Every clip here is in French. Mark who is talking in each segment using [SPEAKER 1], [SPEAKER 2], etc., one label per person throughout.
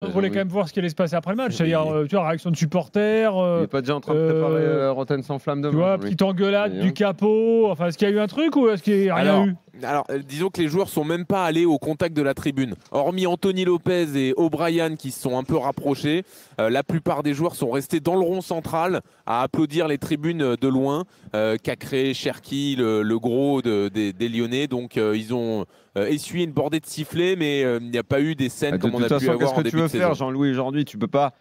[SPEAKER 1] On voulait quand même voir ce qui allait se passer après le match, c'est-à-dire tu vois, réaction de supporters.
[SPEAKER 2] Il n'est pas déjà en train de préparer Rotten sans flamme demain.
[SPEAKER 1] Tu vois, petite engueulade du capot. Enfin, est-ce qu'il y a eu un truc ou est-ce qu'il n'y a rien eu?
[SPEAKER 3] Alors, disons que les joueurs sont même pas allés au contact de la tribune. Hormis Anthony Lopez et O'Brien qui se sont un peu rapprochés, la plupart des joueurs sont restés dans le rond central à applaudir les tribunes de loin. Cacré, Cherki, le gros des Lyonnais. Donc, ils ont essuyé une bordée de sifflets, mais il n'y a pas eu des scènes comme on a pu avoir en début de saison.
[SPEAKER 2] Qu'est-ce que tu veux faire, Jean-Louis, aujourd'hui? Tu peux pas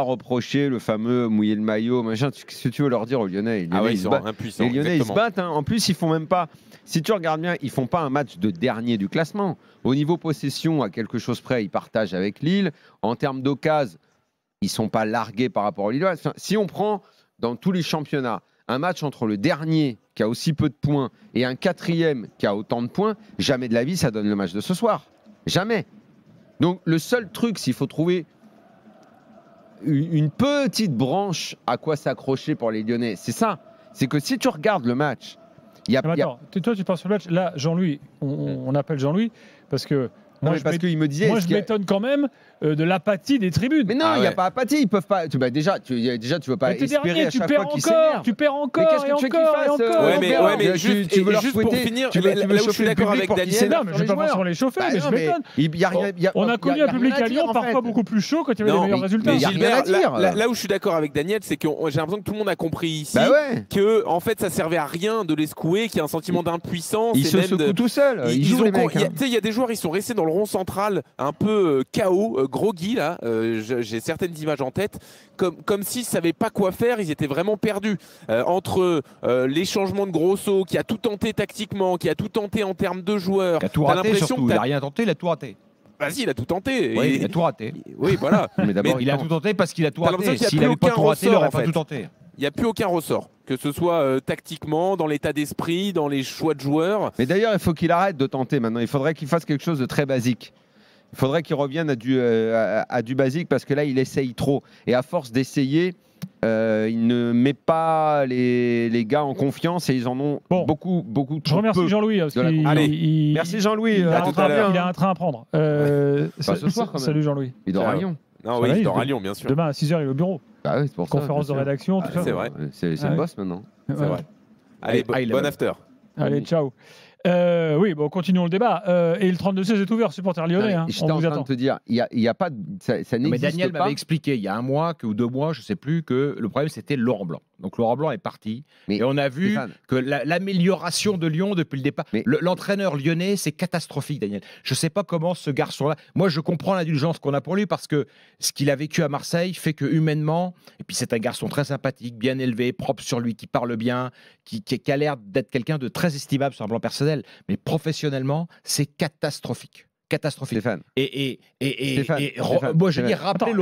[SPEAKER 2] reprocher le fameux mouiller le maillot, machin. Qu'est-ce que tu veux leur dire aux Lyonnais?
[SPEAKER 3] Ils sont impuissants.
[SPEAKER 2] Les Lyonnais, ils se battent. Hein. En plus, ils font même pas. Si tu regardes bien, ils font pas un match de dernier du classement. Au niveau possession, à quelque chose près, ils partagent avec Lille. En termes d'occasion, ils sont pas largués par rapport aux Lillois. Enfin, si on prend dans tous les championnats un match entre le dernier qui a aussi peu de points et un quatrième qui a autant de points, jamais de la vie ça donne le match de ce soir. Jamais. Donc le seul truc, s'il faut trouver une petite branche à quoi s'accrocher pour les Lyonnais, c'est ça. C'est que si tu regardes le match,
[SPEAKER 1] Attends, toi tu parles sur le match. Là, Jean-Louis, on appelle Jean-Louis parce que.
[SPEAKER 2] Non, parce qu'il me disait.
[SPEAKER 1] Moi, je m'étonne quand même de l'apathie des tribunes.
[SPEAKER 2] Mais non, il n'y a pas apathie. Ils peuvent pas. Déjà, tu veux pas espérer à chaque fois qu'ils s'énervent.
[SPEAKER 1] Tu perds encore.
[SPEAKER 2] Mais qu'est-ce que tu veux qu'ils fassent?
[SPEAKER 3] mais juste,
[SPEAKER 2] tu veux leur
[SPEAKER 3] juste pour
[SPEAKER 2] souhaiter,
[SPEAKER 3] finir,
[SPEAKER 2] tu veux
[SPEAKER 3] là où je suis d'accord avec Daniel.
[SPEAKER 1] Non, mais je ne vais pas forcément les chauffer, mais je m'étonne. On a connu un public à Lyon parfois beaucoup plus chaud quand il y avait des meilleurs résultats.
[SPEAKER 3] Mais Gilbert, là où je suis d'accord avec Daniel, c'est que j'ai l'impression que tout le monde a compris ici que en fait ça servait à rien de les secouer, qu'il y a un sentiment d'impuissance.
[SPEAKER 2] Ils se secouent tout seuls. Ils jouent les mecs.
[SPEAKER 3] Il y a des joueurs, ils sont restés dans le rond central, un peu KO, groggy là. J'ai certaines images en tête, comme s'ils ne savaient pas quoi faire, ils étaient vraiment perdus. Entre les changements de Grosso, qui a tout tenté tactiquement, qui a tout tenté en termes de joueurs.
[SPEAKER 4] Il a tout raté surtout, il n'a rien tenté, il a tout raté.
[SPEAKER 3] Vas-y, il a tout tenté.
[SPEAKER 4] Oui, il a tout raté.
[SPEAKER 3] Oui, voilà.
[SPEAKER 4] Mais d'abord, il a tout tenté parce qu'il a tout raté. S'il n'avait pas tout raté, il n'aurait pas tout tenté.
[SPEAKER 3] Il n'y a plus aucun ressort, que ce soit tactiquement, dans l'état d'esprit, dans les choix de joueurs.
[SPEAKER 2] Mais d'ailleurs, il faut qu'il arrête de tenter maintenant. Il faudrait qu'il fasse quelque chose de très basique. Il faudrait qu'il revienne à du basique parce que là, il essaye trop. Et à force d'essayer, il ne met pas les gars en confiance et ils en ont beaucoup trop.
[SPEAKER 1] Je remercie Jean-Louis.
[SPEAKER 2] Merci Jean-Louis.
[SPEAKER 1] Il a un train à prendre.
[SPEAKER 2] Ce soir, quand même.
[SPEAKER 1] Salut Jean-Louis.
[SPEAKER 2] Il dort à Lyon.
[SPEAKER 3] Non, oui, il dort à Lyon, bien sûr.
[SPEAKER 1] Demain à 6h, il est au bureau.
[SPEAKER 2] Bah oui, c'est pour ça.
[SPEAKER 1] Conférence de rédaction, tout ça.
[SPEAKER 3] C'est vrai.
[SPEAKER 2] C'est le boss maintenant.
[SPEAKER 3] C'est vrai. Allez, bon after.
[SPEAKER 1] Allez, ciao. Oui, bon, continuons le débat. Et le 32-16 est ouvert, supporter lyonnais.
[SPEAKER 2] J'étais en train de te dire, il y a pas, ça n'existe pas.
[SPEAKER 4] Mais Daniel m'avait expliqué il y a un mois ou 2 mois, je ne sais plus, que le problème c'était Laurent Blanc. Donc Laurent Blanc est parti. Et on a vu que l'amélioration de Lyon depuis le départ. L'entraîneur lyonnais, c'est catastrophique, Daniel. Je ne sais pas comment ce garçon-là. Moi, je comprends l'indulgence qu'on a pour lui parce que ce qu'il a vécu à Marseille fait que humainement, et puis c'est un garçon très sympathique, bien élevé, propre sur lui, qui parle bien, qui a l'air d'être quelqu'un de très estimable sur un plan personnel. Mais professionnellement, c'est catastrophique. Catastrophique.
[SPEAKER 2] Stéphane.
[SPEAKER 4] Moi, je dis, rappelez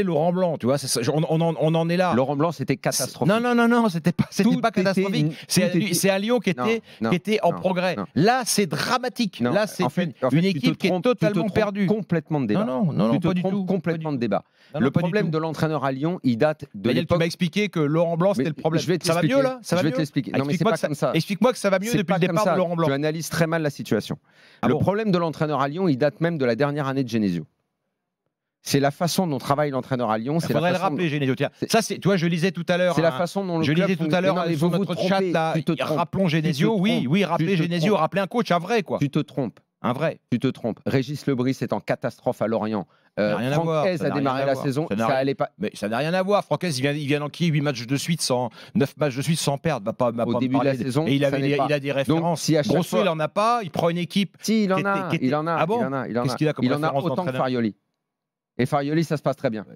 [SPEAKER 4] Laurent Blanc, tu vois, on en est là.
[SPEAKER 2] Laurent Blanc, c'était catastrophique.
[SPEAKER 4] Non, c'était pas catastrophique. C'est un Lyon qui était en progrès. Là, c'est dramatique. Là, c'est une équipe qui est totalement perdue.
[SPEAKER 2] Complètement de débat.
[SPEAKER 4] Non,
[SPEAKER 2] tu te
[SPEAKER 4] pas du
[SPEAKER 2] trompes
[SPEAKER 4] tout.
[SPEAKER 2] complètement de débat. Le problème de l'entraîneur à Lyon, il date de
[SPEAKER 4] l'époque. Tu m'as expliqué que Laurent Blanc, c'était le problème. Ça va mieux, là?
[SPEAKER 2] Je vais te l'expliquer. Non, mais c'est pas comme ça.
[SPEAKER 4] Explique-moi que ça va mieux depuis le départ de Laurent Blanc.
[SPEAKER 2] Tu analyses très mal la situation. Le problème de l'entraîneur à Lyon, il date même de la dernière année de Genesio. C'est la façon dont travaille l'entraîneur à Lyon.
[SPEAKER 4] Il faudrait le rappeler, Genesio. Ça, tu vois, je lisais tout à l'heure.
[SPEAKER 2] C'est la façon dont
[SPEAKER 4] je lisais tout à l'heure sur notre chat là. Rappelons Genesio. Oui, rappelez Genesio, rappelez un coach, un vrai quoi.
[SPEAKER 2] Tu te trompes.
[SPEAKER 4] Un vrai.
[SPEAKER 2] Tu te trompes. Régis Lebris est en catastrophe à Lorient. Franck Hez a démarré la saison. Ça allait pas.
[SPEAKER 4] Mais ça n'a rien à voir. Franck Hez, il vient d'enquiller 9 matchs de suite sans perdre.
[SPEAKER 2] Au début de la saison.
[SPEAKER 4] Et il a des références. Grosso, il en a pas. Il prend une équipe.
[SPEAKER 2] Si, il en a. Ah bon?
[SPEAKER 4] Qu'est-ce qu'il a comme
[SPEAKER 2] référence? Il en a autant que Farioli. Et Farioli, ça se passe très bien.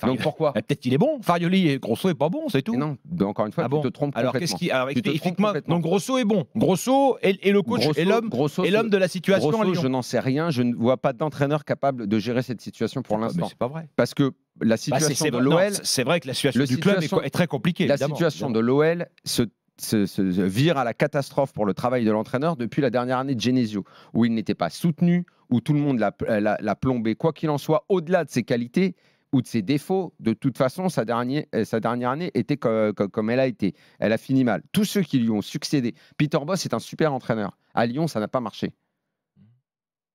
[SPEAKER 4] Donc pourquoi? Peut-être qu'il est bon. Farioli et Grosso est pas bon, c'est tout.
[SPEAKER 2] Non, encore une fois, tu te trompes complètement.
[SPEAKER 4] Alors explique-moi. Donc Grosso est bon. Grosso est le coach et l'homme de la situation à Lyon.
[SPEAKER 2] Je n'en sais rien. Je ne vois pas d'entraîneur capable de gérer cette situation pour l'instant.
[SPEAKER 4] Mais c'est pas vrai.
[SPEAKER 2] Parce que la situation de l'OL,
[SPEAKER 4] c'est vrai que la situation du club est très compliquée.
[SPEAKER 2] La situation de l'OL se vire à la catastrophe pour le travail de l'entraîneur depuis la dernière année de Genesio, où il n'était pas soutenu, où tout le monde l'a plombé. Quoi qu'il en soit, au-delà de ses qualités ou de ses défauts, de toute façon, sa dernière année était comme elle a été. Elle a fini mal. Tous ceux qui lui ont succédé. Peter Bosz est un super entraîneur. À Lyon, ça n'a pas marché.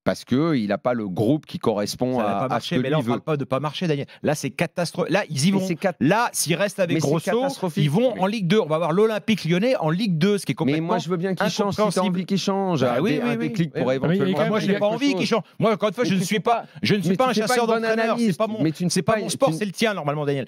[SPEAKER 2] parce qu'il n'a pas le groupe qui correspond à ce que
[SPEAKER 4] mais là, on ne parle pas de pas marcher, Daniel. Là, c'est catastrophique. Là, ils y vont. Là, s'ils restent avec Grosso, ils vont en Ligue 2. On va voir l'Olympique Lyonnais en Ligue 2, ce qui est complètement.
[SPEAKER 2] Mais moi, je veux bien qu'il change. Si tu as envie qu'il change, un déclic pour éventuellement.
[SPEAKER 4] Moi, je n'ai pas envie qu'il change. Moi, encore une fois, je ne suis pas un chasseur d'entraîneur. C'est pas mon sport, c'est le tien, normalement, Daniel.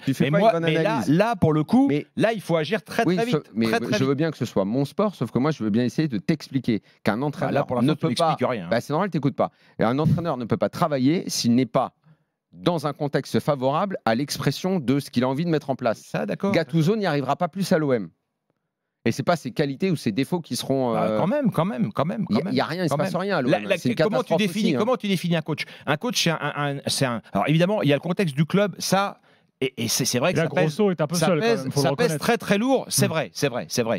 [SPEAKER 4] Mais là, pour le coup, là, il faut agir très vite.
[SPEAKER 2] Mais je veux bien que ce soit mon sport, sauf que moi, je veux bien essayer de t'expliquer qu'un entraîneur ne peut pas. C'est normal, t'écoutes pas. Et un entraîneur ne peut pas travailler s'il n'est pas dans un contexte favorable à l'expression de ce qu'il a envie de mettre en place.
[SPEAKER 4] Ça, d'accord.
[SPEAKER 2] Gattuso n'y arrivera pas plus à l'OM. Et c'est pas ses qualités ou ses défauts qui seront.
[SPEAKER 4] Quand même.
[SPEAKER 2] Il n'y a rien, il ne se passe rien à l'OM.
[SPEAKER 4] Comment tu définis un coach ? Un coach, c'est un. Alors évidemment, il y a le contexte du club, ça. Et c'est vrai que
[SPEAKER 1] Grosso est un peu seul.
[SPEAKER 4] Ça pèse très très lourd, c'est vrai.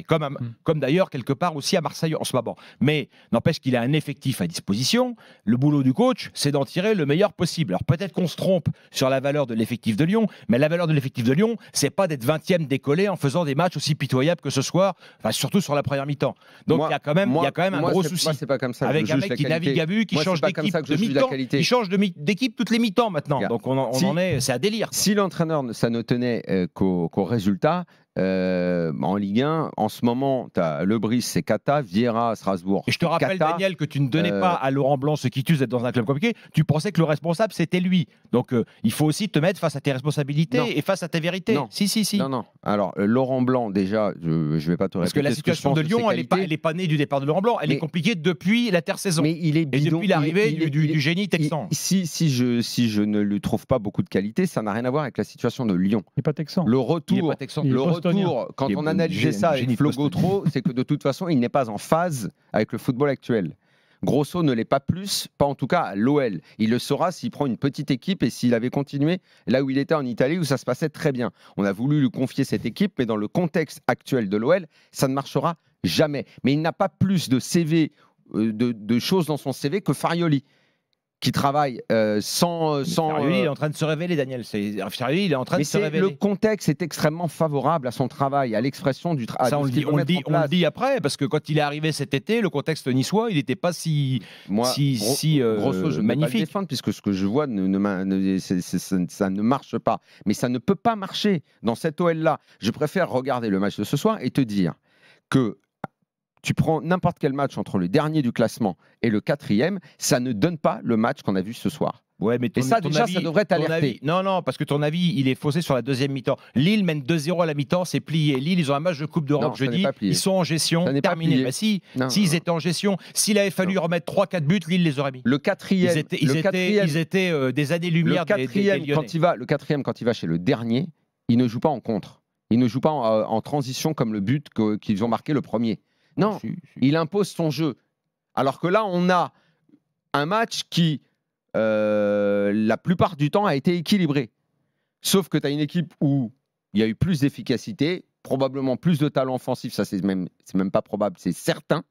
[SPEAKER 4] Comme d'ailleurs quelque part aussi à Marseille en ce moment. Mais n'empêche qu'il a un effectif à disposition. Le boulot du coach, c'est d'en tirer le meilleur possible. Alors peut-être qu'on se trompe sur la valeur de l'effectif de Lyon, mais la valeur de l'effectif de Lyon, c'est pas d'être 20e décollé en faisant des matchs aussi pitoyables que ce soir, surtout sur la première mi-temps. Donc il y a quand même un gros souci.
[SPEAKER 2] C'est pas comme ça.
[SPEAKER 4] Avec un mec qui navigue à vue, qui change d'équipe de mi-temps, qui change d'équipe toutes les mi-temps maintenant. Donc on en est, c'est à délire.
[SPEAKER 2] Si l'entraîneur ça ne tenait qu'au résultat. En Ligue 1, en ce moment, tu as Lebris, c'est Kata, Vieira, Strasbourg.
[SPEAKER 4] Et je te rappelle, Daniel, que tu ne donnais pas à Laurent Blanc ce qui tue d'être dans un club compliqué. Tu pensais que le responsable, c'était lui. Donc, il faut aussi te mettre face à tes responsabilités et face à tes vérités.
[SPEAKER 2] Non.
[SPEAKER 4] Si.
[SPEAKER 2] Non. Alors, Laurent Blanc, déjà, je ne vais pas te répéter.
[SPEAKER 4] Parce que la situation de Lyon, elle n'est pas née du départ de Laurent Blanc. Elle est compliquée depuis l'intersaison.
[SPEAKER 2] Mais il est bidon.
[SPEAKER 4] Et depuis l'arrivée du génie texan.
[SPEAKER 2] Si je ne lui trouve pas beaucoup de qualité, ça n'a rien à voir avec la situation de Lyon.
[SPEAKER 1] Il n'est pas texan.
[SPEAKER 2] Le retour, quand on analysait ça avec Flo Gautreau, c'est que de toute façon, il n'est pas en phase avec le football actuel. Grosso ne l'est pas plus, pas en tout cas à l'OL. Il le saura s'il prend une petite équipe et s'il avait continué là où il était en Italie, où ça se passait très bien. On a voulu lui confier cette équipe, mais dans le contexte actuel de l'OL, ça ne marchera jamais. Mais il n'a pas plus de CV, de choses dans son CV que Farioli, qui travaille sans...
[SPEAKER 4] Farioli, il est en train de se révéler, Daniel. Farioli, il est en train de se révéler.
[SPEAKER 2] Le contexte est extrêmement favorable à son travail, à l'expression du travail.
[SPEAKER 4] Ça, on le dit après, parce que quand il est arrivé cet été, le contexte niçois, il n'était pas si
[SPEAKER 2] grosso, je
[SPEAKER 4] magnifique.
[SPEAKER 2] Ne peux pas le défendre, puisque ce que je vois, ça ne marche pas. Mais ça ne peut pas marcher dans cette OL-là. Je préfère regarder le match de ce soir et te dire que tu prends n'importe quel match entre le dernier du classement et le 4e, ça ne donne pas le match qu'on a vu ce soir.
[SPEAKER 4] Ouais, mais
[SPEAKER 2] ça devrait t'alerter.
[SPEAKER 4] Non, parce que ton avis, il est faussé sur la deuxième mi-temps. Lille mène 2-0 à la mi-temps, c'est plié. Lille, ils ont un match de Coupe d'Europe jeudi. Ils sont en gestion, terminé. Bah, ils étaient en gestion. S'il avait fallu remettre 3-4 buts, Lille les aurait mis.
[SPEAKER 2] Le 4e,
[SPEAKER 4] ils étaient des années-lumière des Lyonnais.
[SPEAKER 2] Le 4e, quand il va chez le dernier, il ne joue pas en contre. Il ne joue pas en transition comme le but qu'ils ont marqué le premier. Non, il impose son jeu. Alors que là, on a un match qui, la plupart du temps, a été équilibré. Sauf que tu as une équipe où il y a eu plus d'efficacité, probablement plus de talent offensif, ça c'est même pas probable, c'est certain.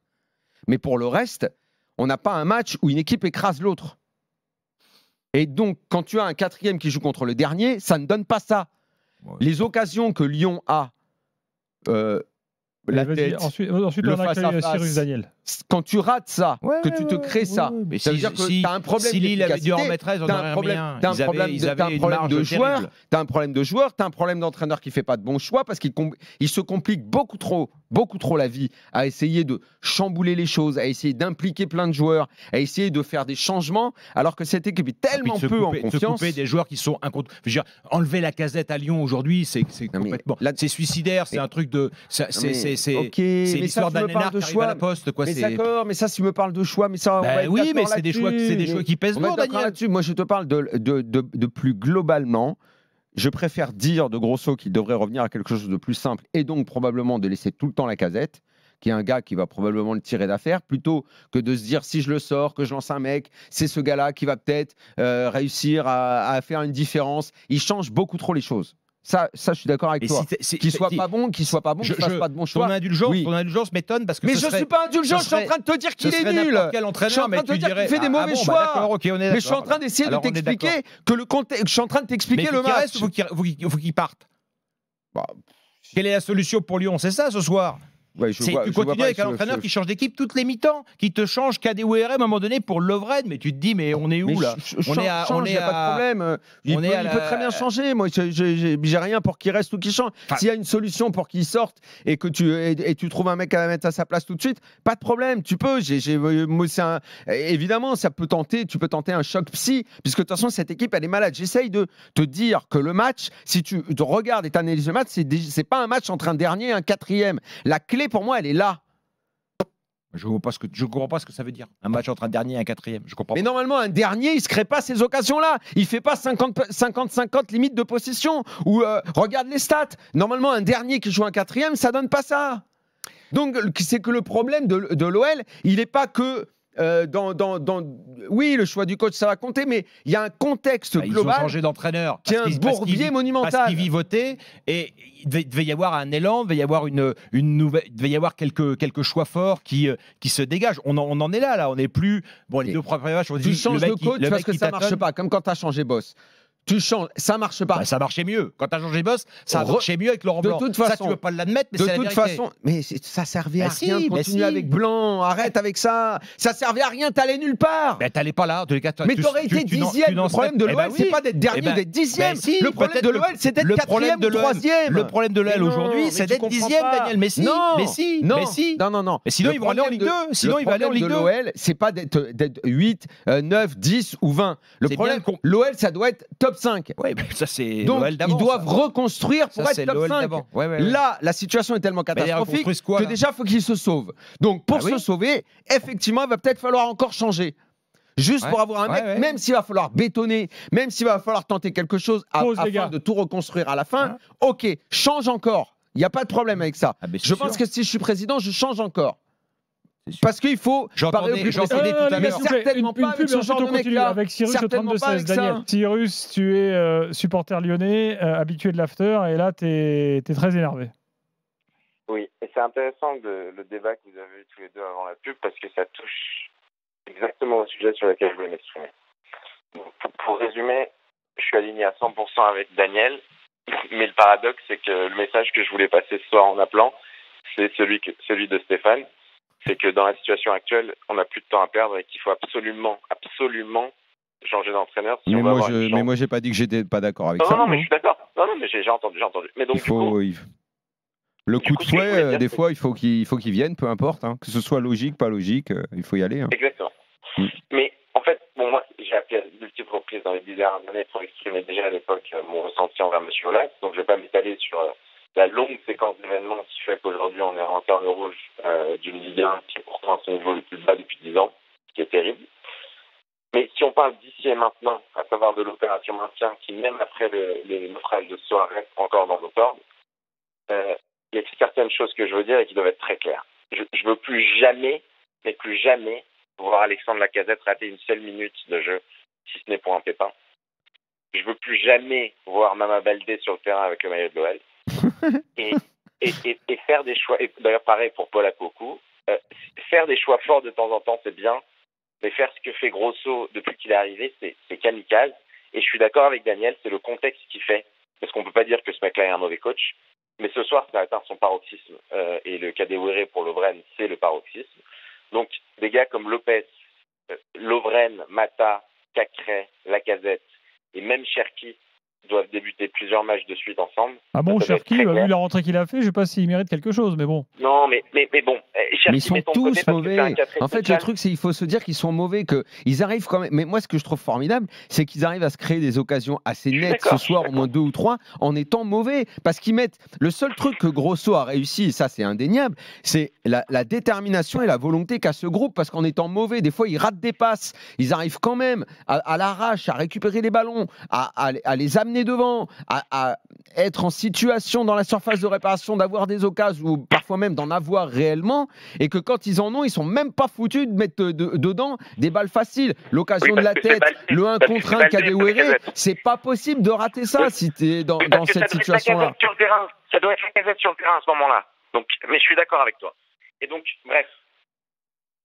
[SPEAKER 2] Mais pour le reste, on n'a pas un match où une équipe écrase l'autre. Et donc, quand tu as un 4e qui joue contre le dernier, ça ne donne pas ça. Ouais. Les occasions que Lyon a... la tête,
[SPEAKER 1] ensuite on accueille Cyrus Daniel.
[SPEAKER 2] Quand tu rates ça, que tu te crées ça,
[SPEAKER 4] mais
[SPEAKER 2] ça veut dire que tu as un problème d'efficacité, tu as un problème de joueur, tu as un problème de joueur, tu as un problème d'entraîneur qui ne fait pas de bons choix parce qu'il se complique beaucoup trop la vie à essayer de chambouler les choses, à essayer d'impliquer plein de joueurs, à essayer de faire des changements, alors que cette équipe est tellement peu en confiance.
[SPEAKER 4] Se couper des joueurs qui sont enlever la Casette à Lyon aujourd'hui, c'est complètement... C'est suicidaire, c'est un truc de... C'est l'histoire d'un énarque qui arrive à la poste, quoi.
[SPEAKER 2] D'accord, mais ça, si tu me parles de choix, mais ça,
[SPEAKER 4] oui, mais c'est des choix qui pèsent lourd, Daniel.
[SPEAKER 2] Moi, je te parle de plus globalement. Je préfère dire de Grosso qu'il devrait revenir à quelque chose de plus simple et donc probablement de laisser tout le temps la Casette, qui est un gars qui va probablement le tirer d'affaire, plutôt que de se dire si je le sors, que je lance un mec, c'est ce gars-là qui va peut-être réussir à faire une différence. Il change beaucoup trop les choses. Ça, je suis d'accord avec toi. Qu'il soit pas bon, qu'il fasse pas de bon choix.
[SPEAKER 4] Ton indulgence m'étonne parce que.
[SPEAKER 2] Mais je suis pas indulgent, je suis en train de te dire qu'il est nul. Je suis en train de te dire qu'il fait des mauvais choix. Mais je suis en train d'essayer de t'expliquer que le contexte. Je suis en train de t'expliquer le match.
[SPEAKER 4] Il faut qu'il parte. Quelle est la solution pour Lyon? C'est ça ce soir. Tu continues avec un entraîneur qui change d'équipe toutes les mi-temps, qui te change KDWR à un moment donné pour Lovren, mais tu te dis, mais on est où là?
[SPEAKER 2] On est à, il n'y a pas de problème. Il peut très bien changer. Moi, j'ai rien pour qu'il reste ou qu'il change. S'il y a une solution pour qu'il sorte et que tu trouves un mec à mettre à sa place tout de suite, pas de problème. Tu peux. Évidemment, ça peut tenter. Tu peux tenter un choc psy, puisque de toute façon, cette équipe, elle est malade. J'essaye de te dire que le match, si tu regardes et tu analyses le match, c'est pas un match entre un dernier et un quatrième. La clé, pour moi, elle est là.
[SPEAKER 4] Je ne comprends pas ce que ça veut dire. Un match entre un dernier et un quatrième. Je comprends
[SPEAKER 2] Mais normalement, un dernier, il ne se crée pas ces occasions-là. Il ne fait pas 50-50 limite de possession. Ou regarde les stats. Normalement, un dernier qui joue un quatrième, ça ne donne pas ça. Donc, c'est que le problème de l'OL, il n'est pas que... oui, le choix du coach, ça va compter, mais il y a un contexte global.
[SPEAKER 4] Ils ont changé d'entraîneur.
[SPEAKER 2] Qui est un bourbier monumental.
[SPEAKER 4] Parce qu'il vivotait et il devait y avoir un élan, il devait y avoir une nouvelle, il devait y avoir quelques choix forts qui se dégagent. On en est là. On n'est plus. Bon, les deux premiers matchs, on dit.
[SPEAKER 2] Tu changes de coach parce que ça ne marche pas, comme quand tu as changé boss. Tu changes, ça marche pas.
[SPEAKER 4] Ça marchait mieux. Quand tu as changé boss, ça marchait mieux avec Laurent Blanc.
[SPEAKER 2] De toute façon,
[SPEAKER 4] ça, tu veux pas l'admettre, mais c'est la vérité. De toute façon,
[SPEAKER 2] mais ça servait à rien de continuer avec Blanc. Arrête avec ça. Ça servait à rien, t'allais nulle part.
[SPEAKER 4] Mais t'allais pas là.
[SPEAKER 2] Mais t'aurais été dixième. Le problème de l'OL, c'est pas d'être dernier ou d'être dixième. Le problème de l'OL, c'est d'être quatrième ou troisième.
[SPEAKER 4] Le problème de l'OL aujourd'hui, c'est d'être dixième, Daniel. Mais si.
[SPEAKER 2] Non.
[SPEAKER 4] Mais sinon, ils vont aller en Ligue 2. Sinon, ils vont aller en Ligue 2.
[SPEAKER 2] Le problème de l'OL, c'est pas d'être 8, 9, 10 ou 20. Le problème, l'OL, ça doit être top 5.
[SPEAKER 4] Ça, c'est
[SPEAKER 2] donc,
[SPEAKER 4] l'OL d'avant.
[SPEAKER 2] Ils doivent reconstruire pour être top 5. Là, la situation est tellement catastrophique que déjà, il faut qu'ils se sauvent. Donc, pour se sauver, effectivement, il va peut-être falloir encore changer. Juste pour avoir un mec, même s'il va falloir bétonner, même s'il va falloir tenter quelque chose afin de tout reconstruire à la fin, ok, change encore. Il n'y a pas de problème avec ça. Je pense que si je suis président, je change encore. Parce qu'il faut
[SPEAKER 4] parler au plus précédé tout à l'heure.
[SPEAKER 2] Certainement pas avec ce genre de mec-là.
[SPEAKER 1] Avec Cyrus au 32-16, Daniel. Cyrus, tu es supporter lyonnais, habitué de l'after, et là, tu es très énervé.
[SPEAKER 5] Oui, et c'est intéressant le débat que vous avez eu tous les deux avant la pub, parce que ça touche exactement au sujet sur lequel je voulais m'exprimer. Pour résumer, je suis aligné à 100% avec Daniel, mais le paradoxe, c'est que le message que je voulais passer ce soir en appelant, c'est celui de Stéphane. C'est que dans la situation actuelle, on n'a plus de temps à perdre et qu'il faut absolument changer d'entraîneur.
[SPEAKER 2] Mais moi, j'ai pas dit que j'étais pas d'accord avec ça.
[SPEAKER 5] Non, mais je suis d'accord. Non, mais j'ai entendu. Mais donc,
[SPEAKER 2] le coup de fouet, des fois, il faut qu'il vienne, peu importe. Hein. Que ce soit logique, pas logique, il faut y aller. Hein.
[SPEAKER 5] Exactement. Mais en fait, moi, j'ai appelé à de multiples reprises dans les 10 dernières années pour exprimer déjà à l'époque mon ressenti envers M. Aulas. Donc, je ne vais pas m'étaler sur la longue séquence d'événements qui fait qu'aujourd'hui on est encore le rouge d'une Ligue 1 qui est pourtant à son niveau le plus bas depuis 10 ans, ce qui est terrible. Mais si on parle d'ici et maintenant, à savoir de l'opération maintien qui, même après les naufrages de soir, reste encore dans nos cordes, il y a certaines choses que je veux dire et qui doivent être très claires. Je ne veux plus jamais voir Alexandre Lacazette rater une seule minute de jeu, si ce n'est pour un pépin. Je ne veux plus jamais voir Mama Baldé sur le terrain avec le maillot de l'OL. et faire des choix, et d'ailleurs pareil pour Paul Akpoko, faire des choix forts de temps en temps c'est bien, mais faire ce que fait Grosso depuis qu'il est arrivé c'est kamikaze. Et je suis d'accord avec Daniel, c'est le contexte qui fait, parce qu'on peut pas dire que ce mec-là est un mauvais coach, mais ce soir ça a atteint son paroxysme, et le KDWR pour Lovren c'est le paroxysme. Donc des gars comme Lopez, Lovren, Mata, Cacré, Lacazette et même Cherki doivent débuter plusieurs matchs de suite ensemble.
[SPEAKER 1] Ah bon, Cherki, vu la rentrée qu'il a fait, je ne sais pas s'il mérite quelque chose, mais bon.
[SPEAKER 5] Non, mais bon. Cherki,
[SPEAKER 2] mais ils sont tous mauvais. En fait, le truc, c'est qu'il faut se dire qu'ils sont mauvais, qu'ils arrivent quand même. Mais moi, ce que je trouve formidable, c'est qu'ils arrivent à se créer des occasions assez nettes ce soir, au moins 2 ou 3, en étant mauvais. Parce qu'ils mettent. Le seul truc que Grosso a réussi, et ça, c'est indéniable, c'est la détermination et la volonté qu'a ce groupe. Parce qu'en étant mauvais, des fois, ils ratent des passes. Ils arrivent quand même à l'arrache, à récupérer les ballons, à les amener devant, à être en situation dans la surface de réparation d'avoir des occasions ou parfois même d'en avoir réellement, et que quand ils en ont, ils sont même pas foutus de mettre dedans des balles faciles. L'occasion de la tête, le 1 contre 1 KDWR, c'est pas possible de rater ça si tu es dans cette situation-là.
[SPEAKER 5] Ça doit être la Lacazette sur le terrain à ce moment-là. Donc, mais je suis d'accord avec toi. Et donc, bref.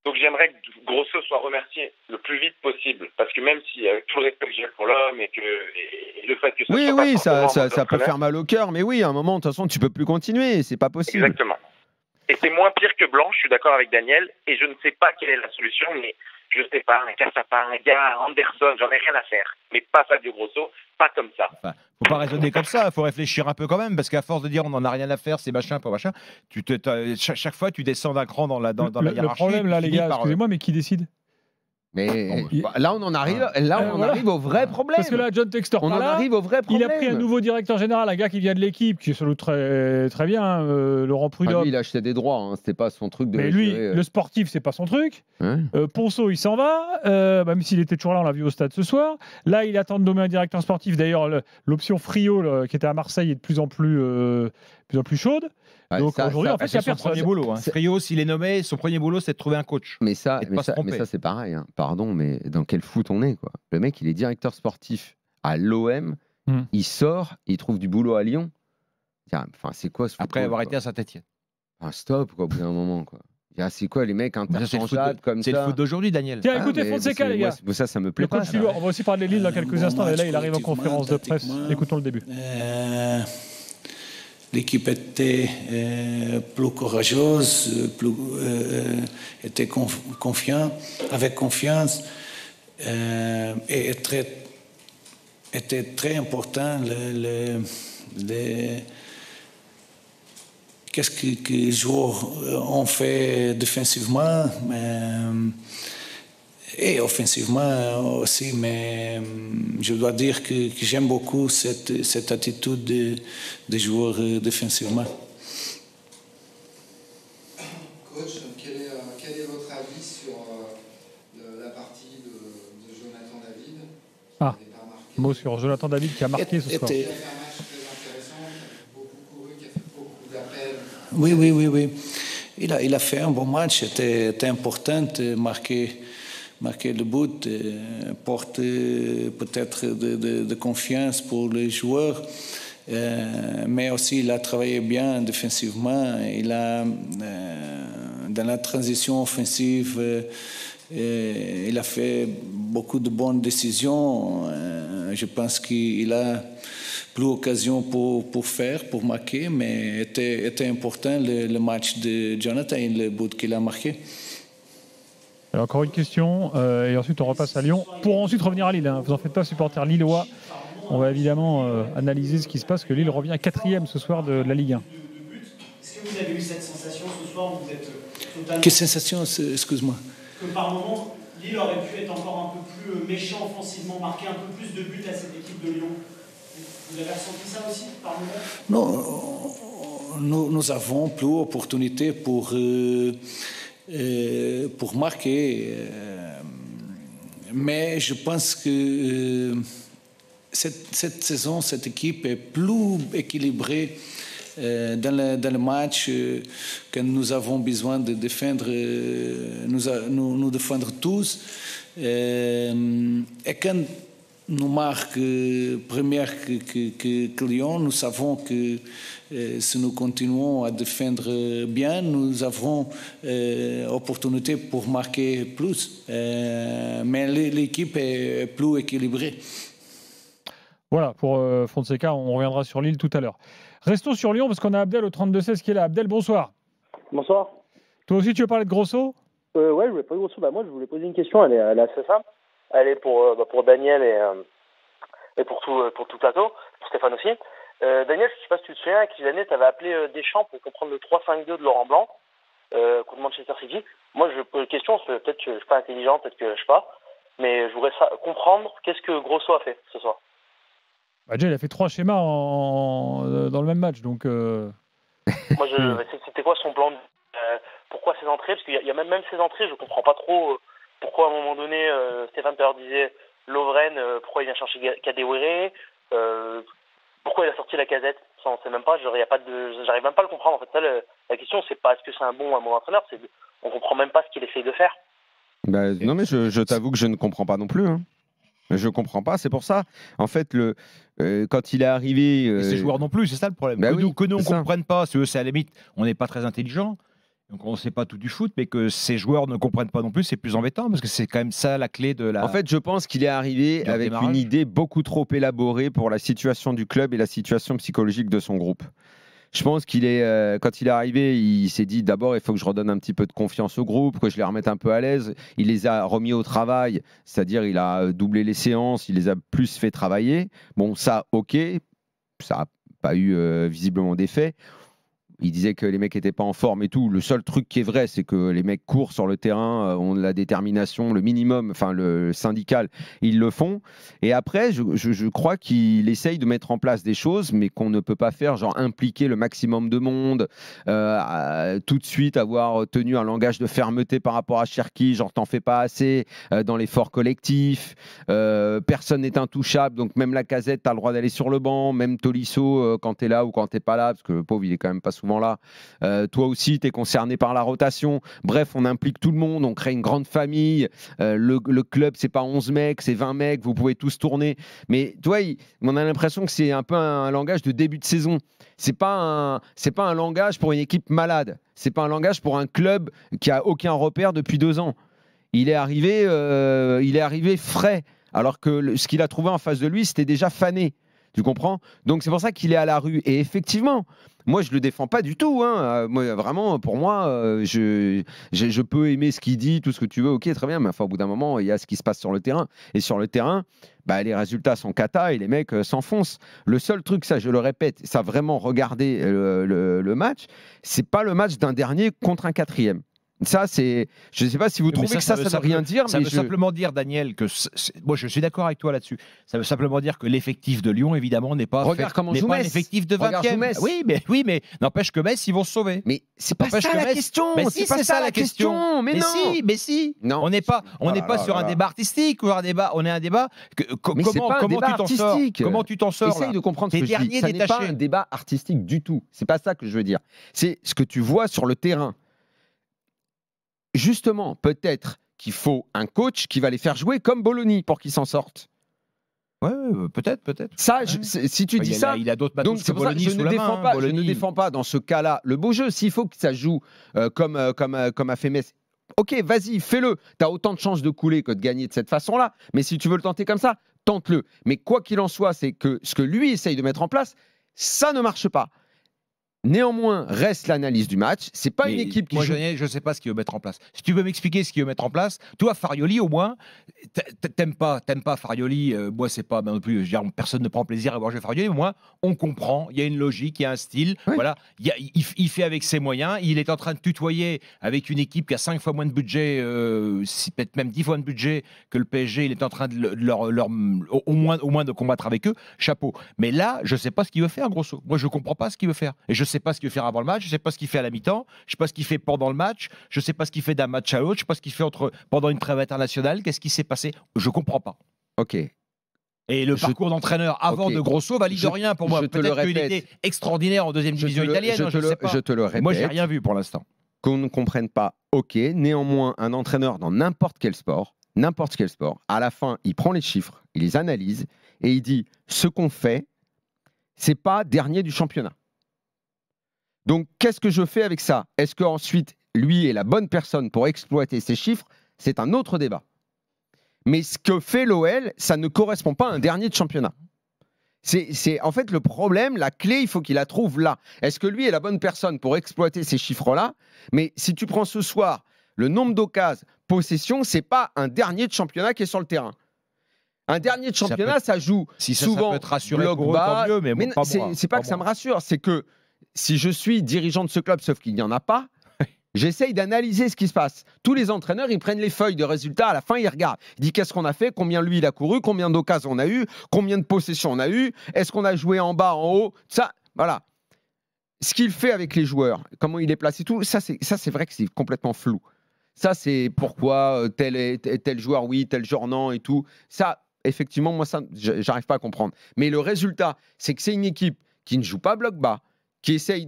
[SPEAKER 5] Donc j'aimerais que Grosso soit remercié le plus vite possible, parce que même si avec tout le respect que j'ai pour l'homme et le fait que
[SPEAKER 2] ça peut faire mal au cœur, mais oui, à un moment de toute façon tu peux plus continuer, c'est pas possible.
[SPEAKER 5] Exactement. Et c'est moins pire que Blanc, je suis d'accord avec Daniel, et je ne sais pas quelle est la solution, mais je sais pas, un Cassapa, un gars, Anderson, j'en ai rien à faire. Mais pas Fabio Grosso, pas comme ça.
[SPEAKER 4] Enfin, faut pas raisonner comme ça, il faut réfléchir un peu quand même, parce qu'à force de dire on n'en a rien à faire, c'est machin, pas machin, chaque fois tu descends d'un cran dans la hiérarchie.
[SPEAKER 1] Le problème là, les gars, excusez-moi, mais qui décide?
[SPEAKER 2] Mais là, on en arrive, arrive au vrai problème.
[SPEAKER 1] Parce que là, John Textor,
[SPEAKER 2] arrive au vrai problème.
[SPEAKER 1] Il a pris un nouveau directeur général, un gars qui vient de l'équipe, qui est sans doute très, très bien, Laurent Prudhomme.
[SPEAKER 2] Lui, il achetait des droits, hein, c'était pas son truc de.
[SPEAKER 1] Mais lui, le sportif, c'est pas son truc. Ponceau, il s'en va, même s'il était toujours là, on l'a vu au stade ce soir. Là, il attend de nommer un directeur sportif. D'ailleurs, l'option Friot, qui était à Marseille, est de plus en plus chaude. Donc aujourd'hui, en fait, il y a
[SPEAKER 4] son premier boulot. Hein. Friot, s'il est nommé, son premier boulot, c'est de trouver un coach.
[SPEAKER 2] Mais ça, c'est pareil. Hein. Pardon, mais dans quel foot on est, quoi? Le mec, il est directeur sportif à l'OM, il sort, il trouve du boulot à Lyon. Enfin, c'est quoi ce football,
[SPEAKER 4] après avoir été à Saint-Etienne.
[SPEAKER 2] Stop, quoi, au bout d'un moment, quoi. C'est quoi les mecs interchangeables comme ça?
[SPEAKER 4] C'est le foot d'aujourd'hui, Daniel.
[SPEAKER 1] Tiens, écoutez Fonseca, les gars.
[SPEAKER 2] Ça me plaît pas.
[SPEAKER 1] On va aussi parler de Lille dans quelques instants. Et là, il arrive en conférence de presse. Écoutons le début.
[SPEAKER 6] L'équipe était plus courageuse, était avec confiance, et était très important qu'est-ce que les joueurs ont fait défensivement et offensivement aussi, mais je dois dire que j'aime beaucoup cette attitude des joueurs défensivement.
[SPEAKER 7] Coach, quel est votre avis sur la partie de Jonathan David?
[SPEAKER 1] Mot sur Jonathan David qui a marqué ce soir.
[SPEAKER 7] Il a fait un match très intéressant, qui a beaucoup couru, qui a fait beaucoup d'appels.
[SPEAKER 6] Oui. Il a fait un bon match, c'était important de marquer le but, porte peut-être de confiance pour les joueurs, mais aussi il a travaillé bien défensivement. Il a, dans la transition offensive, il a fait beaucoup de bonnes décisions. Je pense qu'il a plus d'occasion pour marquer, mais était important le match de Jonathan et le but qu'il a marqué.
[SPEAKER 1] Alors encore une question, et ensuite on repasse à Lyon, pour ensuite revenir à Lille. Hein. Vous en faites pas, supporters lillois. On va évidemment analyser ce qui se passe, que Lille revient 4e ce soir de la Ligue 1.
[SPEAKER 8] Est-ce que vous avez eu cette sensation ce soir où vous êtes totalement...
[SPEAKER 6] Quelle sensation, excuse-moi?
[SPEAKER 8] Que par moment, Lille aurait pu être encore un peu plus méchant offensivement, marquer un peu plus de buts à cette équipe de Lyon. Vous avez ressenti ça aussi par moment?
[SPEAKER 6] Non, nous avons plus d'opportunités pour marquer. Mais je pense que cette saison, cette équipe est plus équilibrée dans le match, que nous avons besoin de défendre, nous défendre tous. Et quand nous marque première que Lyon, nous savons que si nous continuons à défendre bien, nous avons opportunité pour marquer plus. Mais l'équipe est plus équilibrée.
[SPEAKER 1] Voilà, pour Fonseca, on reviendra sur Lille tout à l'heure. Restons sur Lyon parce qu'on a Abdel au 32-16 qui est là. Abdel, bonsoir.
[SPEAKER 9] Bonsoir.
[SPEAKER 1] Toi aussi, tu veux parler de Grosso?
[SPEAKER 9] Ouais, je voulais parler de Grosso. Moi, je voulais poser une question. Elle est assez simple. Elle est pour Daniel et pour tout le plateau, pour Stéphane aussi. Daniel, je ne sais pas si tu te souviens, qu'il année tu avais appelé Deschamps pour comprendre le 3-5-2 de Laurent Blanc contre Manchester City. Moi, je pose une question, peut-être que je ne suis pas intelligent, peut-être que je ne sais pas, mais je voudrais comprendre qu'est-ce que Grosso a fait ce soir.
[SPEAKER 1] Déjà, il a fait 3 schémas dans le même match, donc...
[SPEAKER 9] Moi, c'était quoi son plan pourquoi ces entrées? Parce qu'il y a même ces entrées, je ne comprends pas trop pourquoi à un moment donné, Stéphane Teur disait Lovren, pourquoi il vient chercher Kadewere, pourquoi il a sorti la Casette? Ça, on ne sait même pas, j'arrive même pas à le comprendre. En fait, la question, c'est pas est-ce que c'est un bon ou un mauvais entraîneur, on ne comprend même pas ce qu'il essaye de faire.
[SPEAKER 2] Non, mais je t'avoue que je ne comprends pas non plus. Hein. Je comprends pas, c'est pour ça. En fait, quand il est arrivé...
[SPEAKER 4] Et ces joueurs non plus, c'est ça le problème. Que nous, on ne comprenne pas, c'est à la limite, on n'est pas très intelligent, donc on ne sait pas tout du foot, mais que ces joueurs ne comprennent pas non plus, c'est plus embêtant, parce que c'est quand même ça la clé de la...
[SPEAKER 2] En fait, je pense qu'il est arrivé avec une idée beaucoup trop élaborée pour la situation du club et la situation psychologique de son groupe. Je pense qu'il est, quand il est arrivé, il s'est dit d'abord, il faut que je redonne un petit peu de confiance au groupe, que je les remette un peu à l'aise. Il les a remis au travail, c'est-à-dire il a doublé les séances, il les a plus fait travailler. Bon, ça, ok, ça n'a pas eu visiblement d'effet. Il disait que les mecs n'étaient pas en forme et tout. Le seul truc qui est vrai, c'est que les mecs courent sur le terrain, ont de la détermination, le minimum, enfin le syndical, ils le font. Et après, je crois qu'il essaye de mettre en place des choses, mais qu'on ne peut pas faire, genre impliquer le maximum de monde, tout de suite avoir tenu un langage de fermeté par rapport à Cherki, genre t'en fais pas assez dans l'effort collectif. Personne n'est intouchable, donc même Lacazette, tu as le droit d'aller sur le banc, même Tolisso quand tu es là ou quand tu n'es pas là, parce que le pauvre, il est quand même pas souvent là. Toi aussi, tu es concerné par la rotation. Bref, on implique tout le monde, on crée une grande famille. Le club, c'est pas 11 mecs, c'est 20 mecs, vous pouvez tous tourner. Mais toi, on a l'impression que c'est un peu un langage de début de saison. C'est pas un langage pour une équipe malade. C'est pas un langage pour un club qui a aucun repère depuis 2 ans. Il est arrivé frais, alors que ce qu'il a trouvé en face de lui, c'était déjà fané. Tu comprends? Donc c'est pour ça qu'il est à la rue. Et effectivement, moi je le défends pas du tout. Hein. Moi, vraiment, pour moi, je peux aimer ce qu'il dit, tout ce que tu veux, ok, très bien. Mais enfin, au bout d'un moment, il y a ce qui se passe sur le terrain. Et sur le terrain, bah, les résultats sont cata et les mecs s'enfoncent. Le seul truc, ça, je le répète, ça vraiment regarder le match, c'est pas le match d'un dernier contre un quatrième. Ça, c'est. Je ne sais pas si vous trouvez que ça veut rien dire.
[SPEAKER 4] Ça veut simplement dire, Daniel, que. Moi, je suis d'accord avec toi là-dessus. Ça veut simplement dire que l'effectif de Lyon, évidemment, n'est pas.
[SPEAKER 2] Regarde comment joue Metz.
[SPEAKER 4] Un effectif de 20e. Oui, mais n'empêche que Metz, ils vont se sauver.
[SPEAKER 2] Mais c'est pas ça la question.
[SPEAKER 4] Mais si, c'est ça la question.
[SPEAKER 2] Mais non.
[SPEAKER 4] Mais si.
[SPEAKER 2] Non.
[SPEAKER 4] On n'est pas sur un débat artistique ou un débat. On est un débat.
[SPEAKER 2] Mais c'est pas un débat artistique.
[SPEAKER 4] Comment tu t'en sors?
[SPEAKER 2] Essaye de comprendre ce que je dis. Ça n'est pas un débat artistique du tout. C'est pas ça que je veux dire. C'est ce que tu vois sur le terrain. Justement, peut-être qu'il faut un coach qui va les faire jouer comme Bologna pour qu'ils s'en sortent.
[SPEAKER 4] Ouais, peut-être.
[SPEAKER 2] Ça, si tu dis ça,
[SPEAKER 4] il a d'autres bateaux que Bologna
[SPEAKER 2] je ne défends pas dans ce cas-là le beau jeu. S'il faut que ça joue comme a fait Metz, ok, vas-y, fais-le. Tu as autant de chances de couler que de gagner de cette façon-là. Mais si tu veux le tenter comme ça, tente-le. Mais quoi qu'il en soit, c'est que ce que lui essaye de mettre en place, ça ne marche pas. Néanmoins, reste l'analyse du match. C'est pas une équipe qui joue.
[SPEAKER 4] Je ne sais pas ce qu'il veut mettre en place. Si tu veux m'expliquer ce qu'il veut mettre en place, toi, Farioli, au moins, t'aimes pas Farioli. Moi, c'est pas non plus. Personne ne prend plaisir à voir jouer Farioli. Au moins, on comprend. Il y a une logique, il y a un style. Oui. Voilà. Il fait avec ses moyens. Il est en train de tutoyer avec une équipe qui a 5 fois moins de budget, peut-être même 10 fois de budget que le PSG. Il est en train de au moins de combattre avec eux. Chapeau. Mais là, je ne sais pas ce qu'il veut faire, grosso. Moi, je comprends pas ce qu'il veut faire. Et je sais pas ce qu'il veut faire avant le match, je sais pas ce qu'il fait à la mi-temps, je sais pas ce qu'il fait pendant le match, je sais pas ce qu'il fait d'un match à l'autre, je sais pas ce qu'il fait pendant une trêve internationale, qu'est-ce qui s'est passé? Je comprends pas.
[SPEAKER 2] Ok.
[SPEAKER 4] Et le parcours d'entraîneur avant de Grosso valide rien pour moi. Peut-être qu'il était extraordinaire en deuxième division italienne, je sais pas.
[SPEAKER 2] Je te le répète.
[SPEAKER 4] Moi, j'ai rien vu pour l'instant.
[SPEAKER 2] Qu'on ne comprenne pas, ok. Néanmoins, un entraîneur dans n'importe quel sport, à la fin, il prend les chiffres, il les analyse et il dit ce qu'on fait, c'est pas dernier du championnat. Donc, qu'est-ce que je fais avec ça? Est-ce qu'ensuite, lui est la bonne personne pour exploiter ces chiffres? C'est un autre débat. Mais ce que fait l'OL, ça ne correspond pas à un dernier de championnat. C'est en fait le problème, la clé, il faut qu'il la trouve là. Est-ce que lui est la bonne personne pour exploiter ces chiffres-là? Mais si tu prends ce soir le nombre d'occasions, possession, c'est pas un dernier de championnat qui est sur le terrain. Un dernier de championnat, ça joue souvent
[SPEAKER 4] ça peut être rassuré
[SPEAKER 2] bloc
[SPEAKER 4] pour eux,
[SPEAKER 2] bas.
[SPEAKER 4] tant mieux, mais
[SPEAKER 2] c'est pas que ça me rassure, c'est que si je suis dirigeant de ce club, sauf qu'il n'y en a pas, j'essaye d'analyser ce qui se passe. Tous les entraîneurs, ils prennent les feuilles de résultats. À la fin, ils regardent. Ils disent qu'est-ce qu'on a fait, combien lui il a couru, combien d'occasions on a eu, combien de possessions on a eu, est-ce qu'on a joué en bas, en haut. Ça, voilà. Ce qu'il fait avec les joueurs, comment il est placé, tout ça, c'est vrai que c'est complètement flou. Ça, c'est pourquoi tel joueur oui, tel joueur non et tout. Ça, effectivement, moi, ça, j'arrive pas à comprendre. Mais le résultat, c'est que c'est une équipe qui ne joue pas bloc bas, qui essaye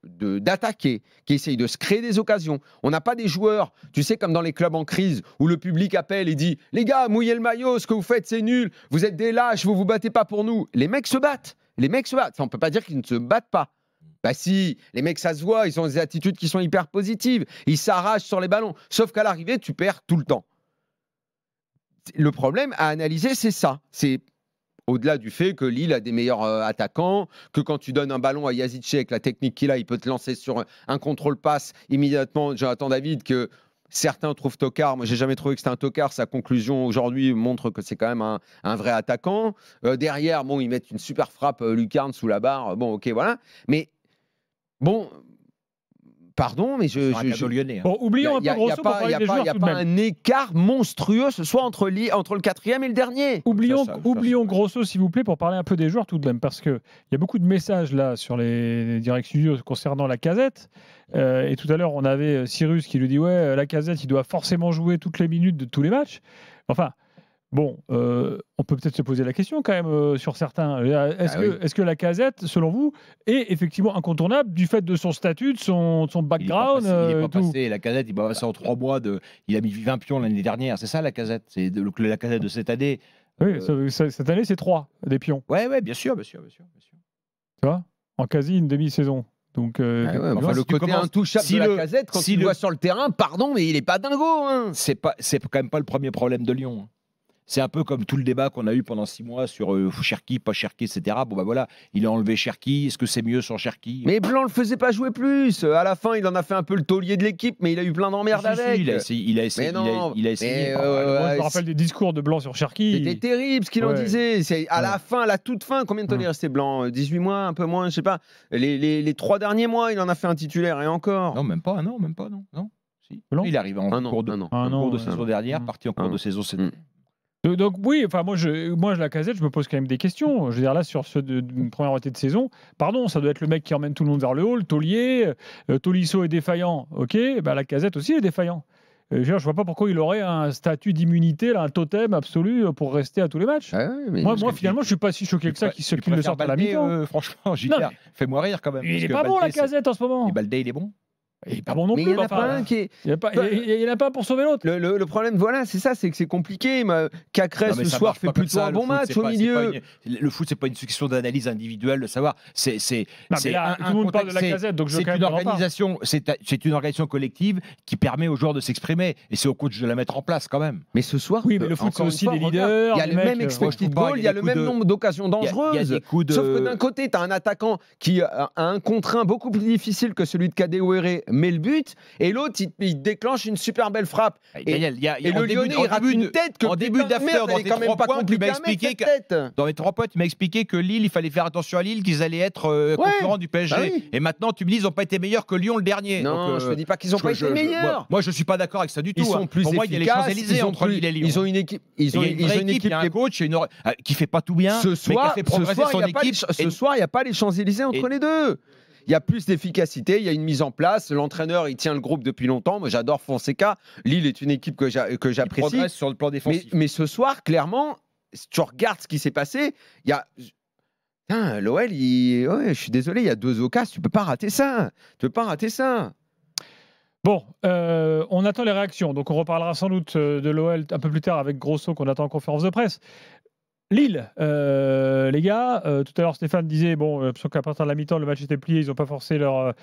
[SPEAKER 2] d'attaquer, qui essaye de se créer des occasions. On n'a pas des joueurs, tu sais, comme dans les clubs en crise, où le public appelle et dit « Les gars, mouillez le maillot, ce que vous faites, c'est nul, vous êtes des lâches, vous ne vous battez pas pour nous. » Les mecs se battent. Enfin, on ne peut pas dire qu'ils ne se battent pas. Bah si, les mecs, ça se voit, ils ont des attitudes qui sont hyper positives. Ils s'arrachent sur les ballons. Sauf qu'à l'arrivée, tu perds tout le temps. Le problème à analyser, c'est ça. C'est Au-delà du fait que Lille a des meilleurs attaquants, que quand tu donnes un ballon à Yazici avec la technique qu'il a, il peut te lancer sur un contrôle-passe immédiatement. Jonathan David, que certains trouvent tocard. Moi, j'ai jamais trouvé que c'était un tocard. Sa conclusion aujourd'hui montre que c'est quand même un vrai attaquant. Derrière, bon, ils mettent une super frappe lucarne sous la barre. Bon, ok, voilà. Mais bon. Pardon, mais
[SPEAKER 4] lyonnais.
[SPEAKER 1] Bon, oublions un peu Grosso pour parler des joueurs.
[SPEAKER 2] Il n'y a pas un écart monstrueux ce soir entre le 4e et le dernier.
[SPEAKER 1] Oublions Grosso, s'il vous plaît, pour parler un peu des joueurs tout de même, parce qu'il y a beaucoup de messages là sur les directions concernant Lacazette. Et tout à l'heure, on avait Cyrus qui lui dit ouais, Lacazette, il doit forcément jouer toutes les minutes de tous les matchs. Enfin. Bon, on peut peut-être se poser la question quand même sur certains. Est-ce que Lacazette, selon vous, est effectivement incontournable du fait de son statut, de son background?
[SPEAKER 4] Il n'est pas passé. Lacazette, il va passer en 3 mois. Il a mis 20 pions l'année dernière. C'est ça, Lacazette. C'est le Lacazette de cette année.
[SPEAKER 1] Oui, cette année, c'est 3 des pions.
[SPEAKER 4] Oui, bien sûr.
[SPEAKER 1] Tu vois, en quasi une demi-saison. Donc,
[SPEAKER 2] le côté intouchable de Lacazette, quand tu le vois sur le terrain, pardon, mais il n'est pas dingo. Hein.
[SPEAKER 4] C'est quand même pas le premier problème de Lyon. C'est un peu comme tout le débat qu'on a eu pendant 6 mois sur Cherki, pas Cherki, etc. Bon, bah voilà, il a enlevé Cherki. Est-ce que c'est mieux sans Cherki?
[SPEAKER 2] Mais Blanc le faisait pas jouer plus. À la fin, il en a fait un peu le taulier de l'équipe, mais il a eu plein d'emmerdes avec.
[SPEAKER 4] Il a essayé. Moi,
[SPEAKER 1] je me rappelle des discours de Blanc sur Cherki.
[SPEAKER 2] C'était terrible ce qu'il en disait. À la fin, à la toute fin, combien de temps il est resté Blanc? 18 mois, un peu moins, je sais pas. Les 3 derniers mois, il en a fait un titulaire et encore.
[SPEAKER 4] Non, même pas. Non. Si. Il est arrivé en cours de saison dernière, parti en cours de saison cette année.
[SPEAKER 1] Donc oui, enfin moi Lacazette, je me pose quand même des questions. Je veux dire là sur ce première moitié de saison, pardon, ça doit être le mec qui emmène tout le monde vers le haut, le taulier. Tolisso est défaillant, ok, bah Lacazette aussi est défaillant. Je vois pas pourquoi il aurait un statut d'immunité, là, un totem absolu pour rester à tous les matchs. Moi finalement, je suis pas si choqué que ça qu'il le sorte à la mi-temps.
[SPEAKER 4] Franchement, Gilbert, fais-moi rire quand même.
[SPEAKER 1] Il est pas bon Lacazette en ce moment.
[SPEAKER 4] Et Baldé, il est bon.
[SPEAKER 1] Il n'est pas bon non plus.
[SPEAKER 2] Il n'y en a pas un qui est.
[SPEAKER 1] Il n'y en a pas un pour sauver l'autre.
[SPEAKER 2] Le problème, voilà, c'est ça, c'est que c'est compliqué. Cacré, ce soir, fait plutôt un bon match au milieu.
[SPEAKER 4] Le foot, c'est pas une question d'analyse individuelle de savoir.
[SPEAKER 1] Tout le monde parle de Lacazette, donc je
[SPEAKER 4] c'est une organisation collective qui permet aux joueurs de s'exprimer. Et c'est au coach de la mettre en place quand même.
[SPEAKER 2] Mais ce soir,
[SPEAKER 1] oui, mais le foot, c'est aussi des leaders.
[SPEAKER 2] Il y a le même expected goal, il y a le même nombre d'occasions dangereuses. Sauf que d'un côté, tu as un attaquant qui a un contre 1 beaucoup plus difficile que celui de Kadewere, met le but, et l'autre il déclenche une super belle frappe. Et le Lyonnais il rate une tête que
[SPEAKER 4] en début d'after dans tes 3 points, tu m'as expliqué
[SPEAKER 2] que
[SPEAKER 4] dans les 3 points, tu m'as expliqué que Lille, il fallait faire attention à Lille, qu'ils allaient être concurrents du PSG. Bah oui. Et maintenant, tu me dis ils n'ont pas été meilleurs que Lyon le dernier.
[SPEAKER 2] Non, donc, je te dis pas qu'ils n'ont pas été meilleurs.
[SPEAKER 4] Moi, je suis pas d'accord avec ça du tout.
[SPEAKER 2] Ils sont plus
[SPEAKER 4] pour moi, il y a les Champs-Élysées entre Lille et Lyon.
[SPEAKER 2] Ils ont une équipe. Ils ont une équipe.
[SPEAKER 4] Il y a un coach qui fait pas tout bien, mais qui a fait progresser son équipe.
[SPEAKER 2] Ce soir, il n'y a pas les Champs-Élysées entre les deux. Il y a plus d'efficacité, il y a une mise en place. L'entraîneur, il tient le groupe depuis longtemps. Moi, j'adore Fonseca. Lille est une équipe que j'apprécie. Il
[SPEAKER 4] progresse sur le plan défensif.
[SPEAKER 2] Mais ce soir, clairement, si tu regardes ce qui s'est passé, il y a... l'OL, je suis désolé, il y a 2 occasions. Tu peux pas rater ça.
[SPEAKER 1] Bon, on attend les réactions. Donc, on reparlera sans doute de l'OL un peu plus tard avec Grosso qu'on attend en conférence de presse. Lille, les gars, tout à l'heure Stéphane disait qu'à partir de la mi-temps le match était plié, ils n'ont pas forcé leur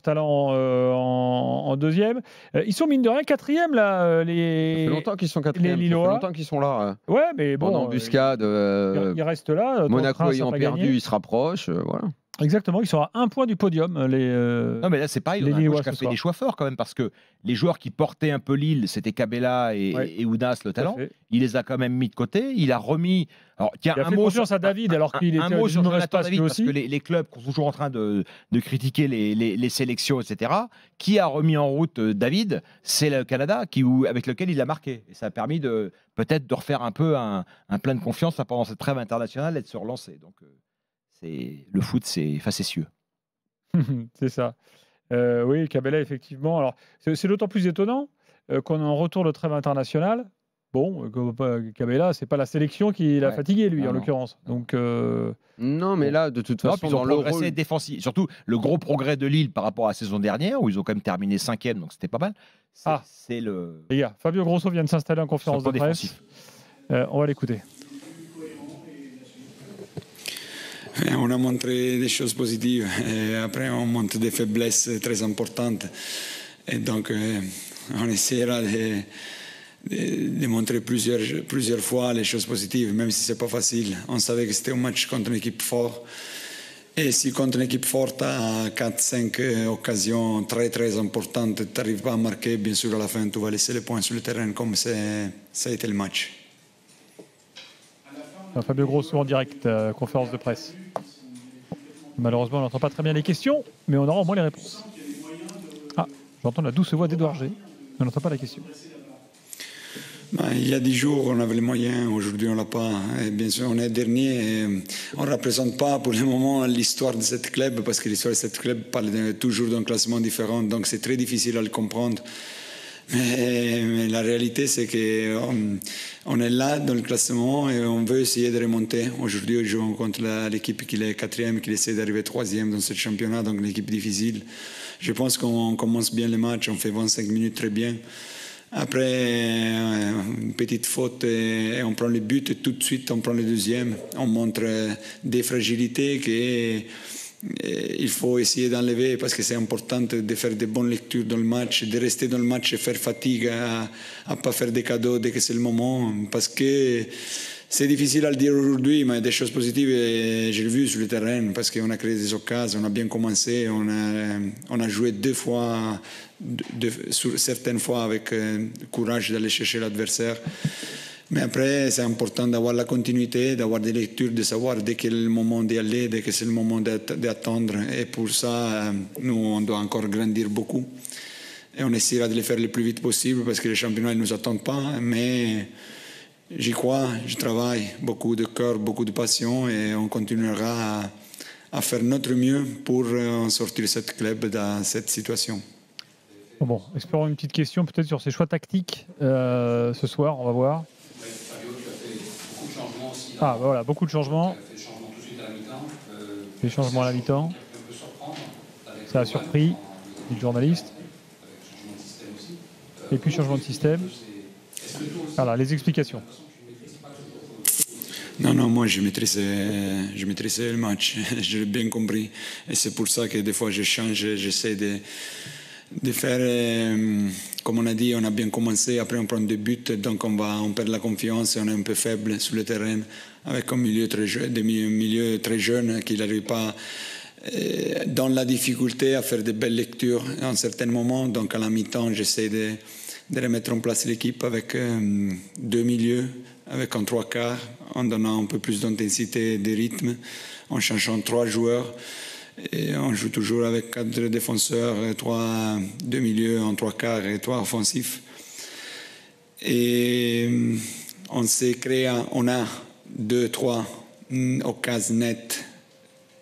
[SPEAKER 1] talent en deuxième. Ils sont mine de rien 4e là.
[SPEAKER 2] Ça fait longtemps qu'ils sont 4e.
[SPEAKER 1] Les Lillois.
[SPEAKER 2] Ça fait longtemps qu'ils sont là.
[SPEAKER 1] Ouais, mais bon.
[SPEAKER 2] En embuscade.
[SPEAKER 1] Ils restent là.
[SPEAKER 2] Monaco ayant perdu, ils se rapprochent. Voilà.
[SPEAKER 1] Exactement, ils sont à 1 point du podium.
[SPEAKER 4] Non, mais là, c'est pareil. On a un coach qui a fait des choix forts quand même, parce que les joueurs qui portaient un peu Lille, c'était Cabella et Ounas, le talent. Il les a quand même mis de côté. Il a remis. Alors,
[SPEAKER 1] il a fait confiance à David, alors qu'il était
[SPEAKER 4] mot sur
[SPEAKER 1] Jonathan
[SPEAKER 4] David, parce que les clubs sont toujours en train de critiquer les sélections, etc. Qui a remis en route David? C'est le Canada, avec lequel il a marqué. Et ça a permis peut-être de refaire un peu un plein de confiance pendant cette trêve internationale et de se relancer. Donc, le foot, c'est facétieux.
[SPEAKER 1] C'est ça. Oui, Cabella, effectivement. Alors, c'est d'autant plus étonnant qu'on est en retour de trêve internationale. Bon, Cabella, c'est pas la sélection qui l'a fatigué, lui, en l'occurrence. Donc,
[SPEAKER 2] non, mais là, de toute façon,
[SPEAKER 4] ils ont progressé défensif. Surtout, le gros progrès de Lille par rapport à la saison dernière, où ils ont quand même terminé 5e, donc c'était pas mal. C'est le...
[SPEAKER 1] Les gars, Fabio Grosso vient de s'installer en conférence de presse. On va l'écouter.
[SPEAKER 10] On a montré des choses positives. Et après, on montre des faiblesses très importantes. Et donc, on essaiera de montrer plusieurs fois les choses positives, même si c'est pas facile. On savait que c'était un match contre une équipe forte. Et si contre une équipe forte, à 4-5 occasions très très importantes, tu n'arrives pas à marquer, bien sûr à la fin tu vas laisser les points sur le terrain comme ça a été le match.
[SPEAKER 1] Fabio Grosso en direct, conférence de presse. Malheureusement, on n'entend pas très bien les questions, mais on aura au moins les réponses. Ah, j'entends la douce voix d'Edouard G. On n'entend pas la question.
[SPEAKER 10] Il y a 10 jours, on avait les moyens. Aujourd'hui, on l'a pas. Et bien sûr, on est dernier. Et on ne représente pas pour le moment l'histoire de cette club, parce que l'histoire de cette club parle toujours d'un classement différent. Donc, c'est très difficile à le comprendre. Mais la réalité, c'est qu'on est là dans le classement et on veut essayer de remonter. Aujourd'hui, on joue contre l'équipe qui est 4e, qui essaie d'arriver 3e dans ce championnat, donc une équipe difficile. Je pense qu'on commence bien le match, on fait 25 minutes très bien. Après, une petite faute et on prend le but et tout de suite on prend le deuxième. On montre des fragilités qu'il faut essayer d'enlever parce que c'est important de faire des bonnes lectures dans le match, de rester dans le match et faire fatigue à ne pas faire des cadeaux dès que c'est le moment. Parce que c'est difficile à le dire aujourd'hui, mais des choses positives, je l'ai vu sur le terrain parce qu'on a créé des occasions, on a bien commencé, on a joué 2 fois, certaines fois avec courage d'aller chercher l'adversaire. Mais après, c'est important d'avoir la continuité, d'avoir des lectures, de savoir dès que c'est le moment d'y aller, dès que c'est le moment d'attendre. Et pour ça, nous, on doit encore grandir beaucoup. Et on essaiera de le faire le plus vite possible parce que les championnats ne nous attendent pas. Mais j'y crois, je travaille, beaucoup de cœur, beaucoup de passion et on continuera à faire notre mieux pour sortir cette club dans cette situation.
[SPEAKER 1] Bon, espérons une petite question peut-être sur ses choix tactiques ce soir, on va voir. Ah, voilà, beaucoup de changements. Des changements à la mi-temps. Ça a surpris, dit le journaliste. Et puis changement de système. Voilà, les explications.
[SPEAKER 10] Non, moi je maîtrisais le match, je l'ai bien compris. Et c'est pour ça que des fois je change, j'essaie de faire, comme on a dit, on a bien commencé, après on prend des buts, donc on perd la confiance et on est un peu faible sur le terrain, avec un milieu très jeune qui n'arrive pas dans la difficulté à faire de belles lectures à un certain moment. Donc à la mi-temps, j'essaie de remettre en place l'équipe avec 2 milieux, avec un 3 quarts, en donnant un peu plus d'intensité et de rythme, en changeant 3 joueurs. Et on joue toujours avec 4 défenseurs, 2 milieux en 3 quarts et 3 offensifs. Et on a 2, 3 occasions nettes,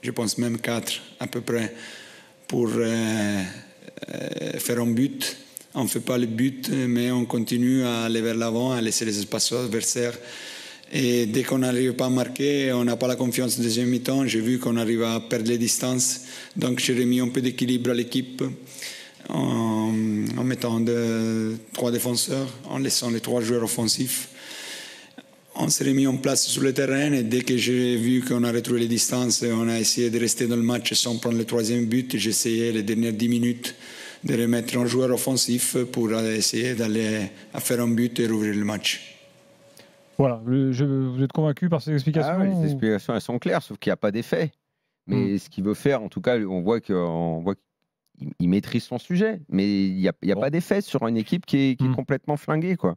[SPEAKER 10] je pense même 4 à peu près, pour faire un but. On ne fait pas le but, mais on continue à aller vers l'avant, à laisser les espaces aux adversaires. Et dès qu'on n'arrive pas à marquer, on n'a pas la confiance de deuxième mi-temps. J'ai vu qu'on arrive à perdre les distances. Donc j'ai remis un peu d'équilibre à l'équipe en mettant 3 défenseurs, en laissant les 3 joueurs offensifs. On s'est remis en place sur le terrain et dès que j'ai vu qu'on a retrouvé les distances, on a essayé de rester dans le match sans prendre le 3e but. J'ai essayé les dernières 10 minutes de remettre un joueur offensif pour essayer d'aller à faire un but et rouvrir le match.
[SPEAKER 1] Voilà, vous êtes convaincu par ces explications?
[SPEAKER 2] Les explications, elles sont claires, sauf qu'il n'y a pas d'effet. Mais ce qu'il veut faire, en tout cas, on voit qu'il maîtrise son sujet. Mais il n'y a pas d'effet sur une équipe qui est complètement flinguée, quoi.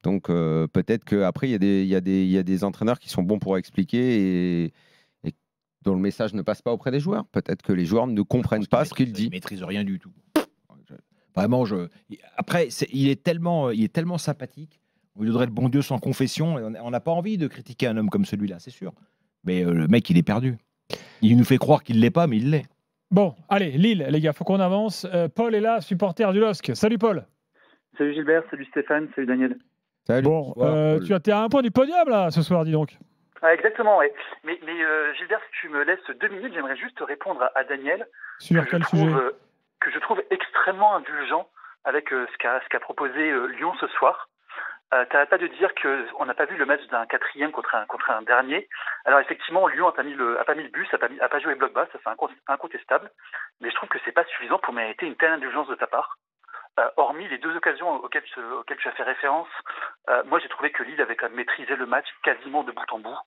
[SPEAKER 2] Donc peut-être qu'après, il y a des entraîneurs qui sont bons pour expliquer et dont le message ne passe pas auprès des joueurs. Peut-être que les joueurs ne comprennent pas ce qu'il dit.
[SPEAKER 4] Il ne maîtrise rien du tout. Vraiment, après, il est tellement sympathique. On lui donnerait le bon Dieu sans confession. On n'a pas envie de critiquer un homme comme celui-là, c'est sûr. Mais le mec, il est perdu. Il nous fait croire qu'il ne l'est pas, mais il l'est.
[SPEAKER 1] Bon, allez, Lille, les gars, faut qu'on avance. Paul est là, supporter du LOSC. Salut Paul.
[SPEAKER 11] Salut Gilbert, salut Stéphane, salut Daniel.
[SPEAKER 1] Salut. Bon, tu as à un point du podium là ce soir, dis donc.
[SPEAKER 11] Ah, exactement, oui. Mais Gilbert, si tu me laisses 2 minutes, j'aimerais juste répondre à Daniel.
[SPEAKER 1] Sur quel sujet?
[SPEAKER 11] Que je trouve extrêmement indulgent avec ce qu'a proposé Lyon ce soir. T'arrêtes pas de dire qu'on n'a pas vu le match d'un 4e contre un dernier. Alors effectivement, Lyon a pas mis le bus, a pas joué bloc bas, ça c'est incontestable. Mais je trouve que c'est pas suffisant pour mériter une telle indulgence de ta part. hormis les deux occasions auxquelles tu as fait référence, moi j'ai trouvé que Lille avait quand même maîtrisé le match quasiment de bout en bout.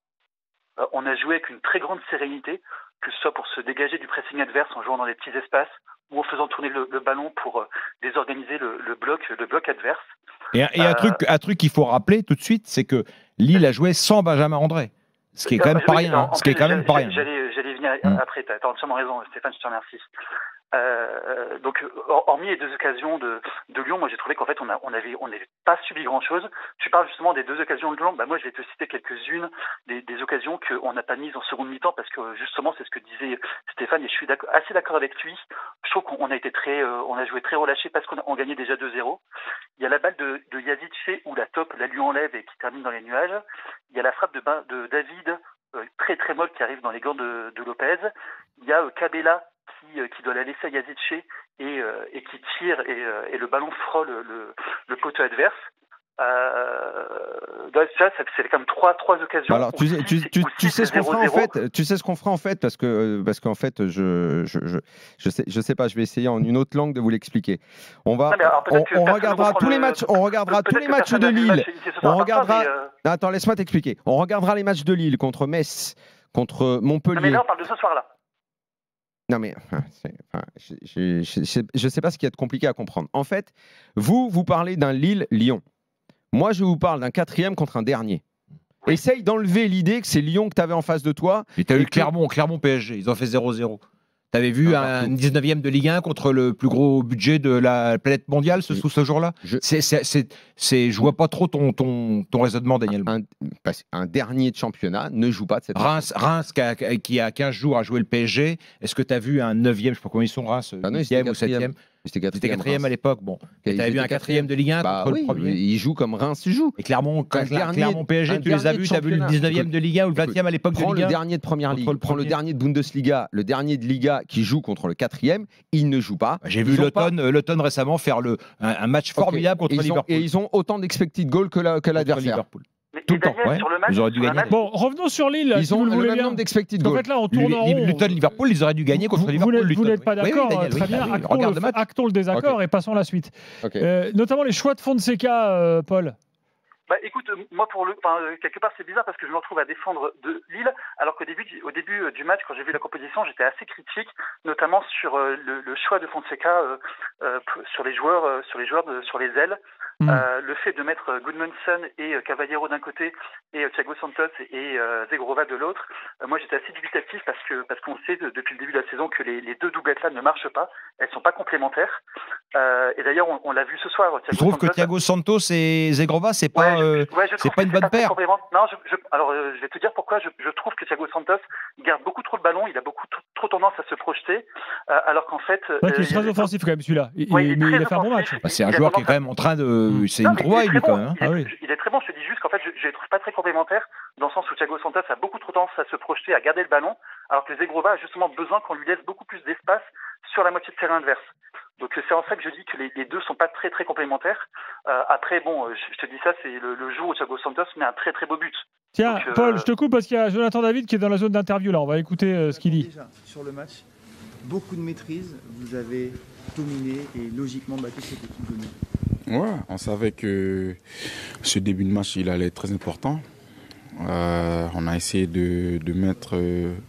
[SPEAKER 11] On a joué avec une très grande sérénité, que ce soit pour se dégager du pressing adverse en jouant dans les petits espaces ou en faisant tourner le ballon pour désorganiser le bloc adverse.
[SPEAKER 4] Et un truc qu'il faut rappeler tout de suite, c'est que Lille a joué sans Benjamin André. Ce qui est quand même pas rien.
[SPEAKER 11] J'allais venir après, tu as entièrement raison, Stéphane, je te remercie. Donc, hormis les deux occasions de Lyon, moi j'ai trouvé qu'en fait on n'avait pas subi grand chose. Tu parles justement des deux occasions de Lyon, moi je vais te citer quelques-unes des occasions qu'on n'a pas mises en seconde mi-temps parce que justement c'est ce que disait Stéphane et je suis assez d'accord avec lui. Je trouve qu'on a été on a joué très relâché parce qu'on gagnait déjà 2-0. Il y a la balle de Yazice où la Lyon enlève et qui termine dans les nuages. Il y a la frappe de David très très molle qui arrive dans les gants de Lopez. Il y a Cabella qui doit la laisser à Yazice et qui tire et le ballon frôle le poteau adverse. C'est comme trois occasions.
[SPEAKER 2] Alors, tu sais ce qu'on fera en fait. Tu sais ce qu'on fera en fait parce qu'en fait je sais pas. Je vais essayer en une autre langue de vous l'expliquer. On regardera tous les matchs. On regardera tous les matchs de Lille. On regardera. Attends, laisse-moi t'expliquer. On regardera les matchs de Lille contre Metz, contre Montpellier.
[SPEAKER 11] Non, mais là on parle de ce soir-là.
[SPEAKER 2] Non mais je sais pas ce qu'il y a de compliqué à comprendre. En fait, vous parlez d'un Lille-Lyon. Moi, je vous parle d'un 4e contre un dernier. Essaye d'enlever l'idée que c'est Lyon que tu avais en face de toi.
[SPEAKER 4] Et tu as eu Clermont PSG. Ils ont fait 0-0. Tu avais vu un 19e de Ligue 1 contre le plus gros budget de la planète mondiale ce jour-là. Je vois pas trop ton raisonnement, Daniel.
[SPEAKER 2] Un dernier de championnat ne joue pas de cette
[SPEAKER 4] Reims qui a 15 jours à jouer le PSG. Est-ce que tu as vu un 9e, je ne sais pas comment ils sont, Reims, 8e ou 7e? C'était 4e à l'époque. Bon. Tu avais vu un 4e de Ligue 1 contre le premier.
[SPEAKER 2] Il joue comme Reims joue.
[SPEAKER 4] Et Clermont PSG, tu les as vus? Tu as vu le 19e de Ligue 1 ou le 20e à l'époque de Ligue 1?
[SPEAKER 2] Prends le dernier de Première Ligue, prends le dernier de Bundesliga, le dernier de Liga qui joue contre le 4e, il ne joue pas.
[SPEAKER 4] J'ai vu Luton récemment faire un match formidable contre Liverpool.
[SPEAKER 2] Et ils ont autant d'expected goals que l'adversaire.
[SPEAKER 11] Tout le temps,
[SPEAKER 4] ils auraient dû gagner.
[SPEAKER 1] Bon, revenons sur Lille.
[SPEAKER 2] Ils ont le même nombre d'expected goals.
[SPEAKER 1] En fait, là, on tourne en rond.
[SPEAKER 4] Luton-Liverpool, ils auraient dû gagner contre Liverpool.
[SPEAKER 1] Vous n'êtes pas d'accord, très bien. Actons le désaccord et passons à la suite. Notamment les choix de Fonseca, Paul.
[SPEAKER 11] Écoute, moi quelque part c'est bizarre parce que je me retrouve à défendre de Lille alors qu'au début du match, quand j'ai vu la composition, j'étais assez critique, notamment sur le choix de Fonseca sur les joueurs sur les ailes. Le fait de mettre Goodmanson et Cavallero d'un côté et Thiago Santos et Zegrova de l'autre, moi j'étais assez dubitatif parce qu'on sait depuis le début de la saison que les deux doublettes là ne marchent pas, elles sont pas complémentaires. Et d'ailleurs on l'a vu ce soir.
[SPEAKER 4] Je trouve que Thiago Santos et Zegrova c'est pas une bonne paire.
[SPEAKER 11] Non, je vais te dire pourquoi je trouve que Thiago Santos garde beaucoup trop le ballon, il a beaucoup trop tendance à se projeter, alors qu'en fait.
[SPEAKER 1] Il est très offensif quand même celui-là. Il a fait un bon match.
[SPEAKER 4] C'est un joueur qui est quand même en train de. C'est une trouvaille lui quand même.
[SPEAKER 11] Il est très bon. Je te dis juste qu'en fait je les trouve pas très complémentaires dans le sens où Thiago Santos a beaucoup trop tendance à se projeter, à garder le ballon, alors que Zegrova a justement besoin qu'on lui laisse beaucoup plus d'espace sur la moitié de terrain adverse. Donc c'est en ça que je dis que les deux sont pas très très complémentaires. Après je te dis ça, c'est le jour où Thiago Santos met un très très beau but.
[SPEAKER 1] Tiens, donc, Paul, je te coupe parce qu'il y a Jonathan David qui est dans la zone d'interview là. On va écouter ce qu'il dit.
[SPEAKER 12] Déjà, sur le match, beaucoup de maîtrise. Vous avez dominé et logiquement battu cette équipe de Lille.
[SPEAKER 13] Ouais, on savait que ce début de match il allait être très important. On a essayé de mettre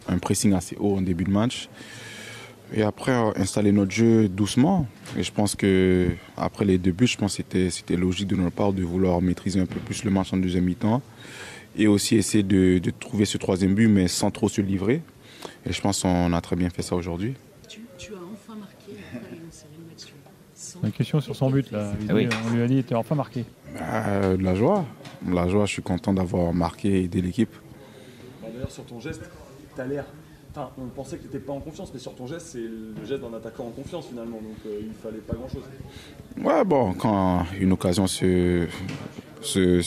[SPEAKER 13] un pressing assez haut en début de match. Et après, installer notre jeu doucement. Et je pense que après les 2 buts, je pense que c'était logique de notre part de vouloir maîtriser un peu plus le match en deuxième mi-temps. Et aussi essayer de trouver ce 3e but, mais sans trop se livrer. Et je pense qu'on a très bien fait ça aujourd'hui.
[SPEAKER 14] Tu as enfin marqué après une série de matchs sans...
[SPEAKER 1] Une question sur son but, là. On lui a dit, tu as enfin marqué.
[SPEAKER 13] De la joie. La joie, je suis content d'avoir marqué et aider l'équipe.
[SPEAKER 15] D'ailleurs, sur ton geste, tu as l'air... Enfin, on pensait que tu n'étais pas en confiance, mais sur ton geste, c'est le geste d'un attaquant en confiance finalement, donc il ne fallait pas grand-chose.
[SPEAKER 13] Ouais, bon, quand une occasion se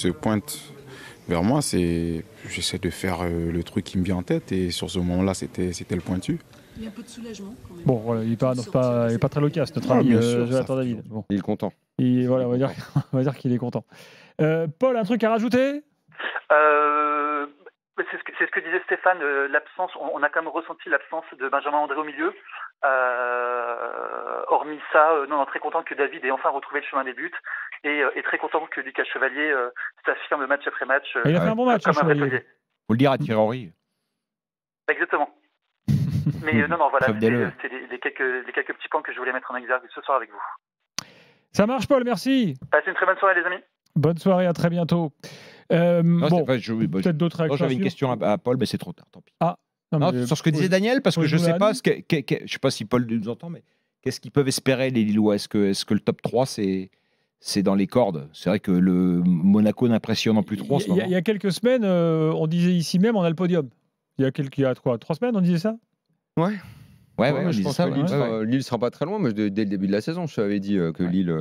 [SPEAKER 13] pointe vers moi, j'essaie de faire le truc qui me vient en tête, et sur ce moment-là, c'était le pointu.
[SPEAKER 14] Il y a un peu de soulagement quand même.
[SPEAKER 1] Bon, voilà, il n'est pas très loquace, notre ami Jonathan David. Bon.
[SPEAKER 2] Il est content.
[SPEAKER 1] Voilà, on va dire qu'il est content. Paul, un truc à rajouter?
[SPEAKER 11] C'est ce que disait Stéphane, l'absence, on a quand même ressenti l'absence de Benjamin André au milieu. hormis ça, non, très content que David ait enfin retrouvé le chemin des buts et très content que Lucas Chevalier s'affirme match après match.
[SPEAKER 1] Il a fait un bon match,
[SPEAKER 11] comme un
[SPEAKER 1] Chevalier.
[SPEAKER 11] vrai taulier.
[SPEAKER 4] Faut le dire à Thierry Henry.
[SPEAKER 11] Exactement. Mais non, voilà, c'est les quelques petits points que je voulais mettre en exergue ce soir avec vous.
[SPEAKER 1] Ça marche, Paul, merci.
[SPEAKER 11] Passez une très bonne soirée, les amis.
[SPEAKER 1] Bonne soirée, à très bientôt. Peut-être d'autres réactions.
[SPEAKER 4] J'avais une question à Paul, mais c'est trop tard, tant pis. Sur ce que disait
[SPEAKER 1] oui.
[SPEAKER 4] Daniel, parce que
[SPEAKER 1] Oui,
[SPEAKER 4] je ne sais pas,
[SPEAKER 1] Moulin.
[SPEAKER 4] je sais pas si Paul nous entend, mais qu'est-ce qu'ils peuvent espérer, les Lillois? Est-ce que le top 3, c'est dans les cordes? C'est vrai que le Monaco n'impressionne plus trop.
[SPEAKER 1] Il y a quelques semaines, on disait ici même, on a le podium. Il y a 3 semaines, on disait ça?
[SPEAKER 2] Ouais, je pense que Lille sera pas très loin. Moi, dès le début de la saison, je t'avais dit que Lille,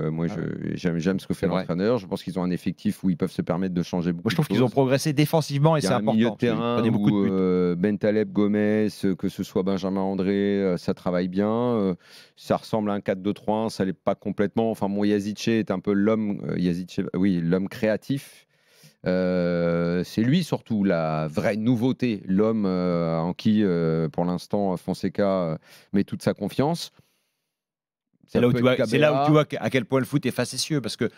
[SPEAKER 2] j'aime ce que fait l'entraîneur. Je pense qu'ils ont un effectif où ils peuvent se permettre de changer beaucoup.
[SPEAKER 4] Moi, je trouve qu'ils ont progressé défensivement et c'est important.
[SPEAKER 2] Il y a un milieu de terrain où Bentaleb, Gomez, que ce soit Benjamin André, ça travaille bien. Ça ressemble à un 4-2-3-1, ça l'est pas complètement. Enfin, Yazice est un peu l'homme créatif. C'est lui surtout la vraie nouveauté, l'homme en qui, pour l'instant, Fonseca met toute sa confiance.
[SPEAKER 4] C'est là où tu vois à quel point le foot est facétieux, parce que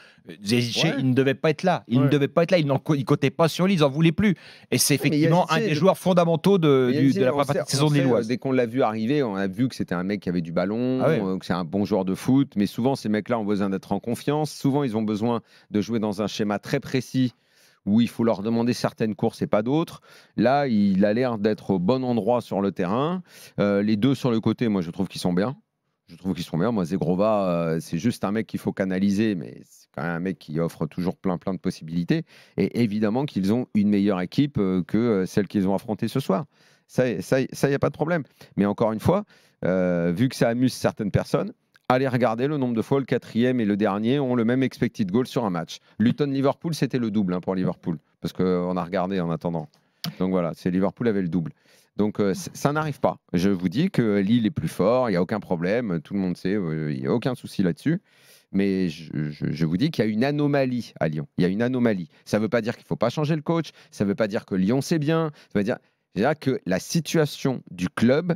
[SPEAKER 4] Yazice, il ne devait pas être là. Il ne devait pas être là. Il ne comptait pas sur lui. Ils n'en voulaient plus. Et c'est effectivement un des joueurs fondamentaux de la première partie de saison de Lilloise.
[SPEAKER 2] Dès qu'on l'a vu arriver, on a vu que c'était un mec qui avait du ballon, que c'est un bon joueur de foot. Mais souvent, ces mecs-là ont besoin d'être en confiance. Souvent, ils ont besoin de jouer dans un schéma très précis, où il faut leur demander certaines courses et pas d'autres. Là, il a l'air d'être au bon endroit sur le terrain. Les deux sur le côté, moi, je trouve qu'ils sont bien. Moi, Zegrova, c'est juste un mec qu'il faut canaliser, mais c'est quand même un mec qui offre toujours plein de possibilités. Et évidemment qu'ils ont une meilleure équipe que celle qu'ils ont affrontée ce soir. Ça, il n'y a pas de problème. Mais encore une fois, vu que ça amuse certaines personnes, allez regarder le nombre de fois le 4e et le dernier ont le même expected goal sur un match. Luton-Liverpool, c'était le double pour Liverpool, parce qu'on a regardé en attendant. Donc voilà, Liverpool avait le double. Donc ça n'arrive pas. Je vous dis que Lille est plus fort, il n'y a aucun problème, tout le monde sait, il n'y a aucun souci là-dessus. Mais je vous dis qu'il y a une anomalie à Lyon. Il y a une anomalie. Ça ne veut pas dire qu'il ne faut pas changer le coach, ça ne veut pas dire que Lyon c'est bien, ça veut dire que la situation du club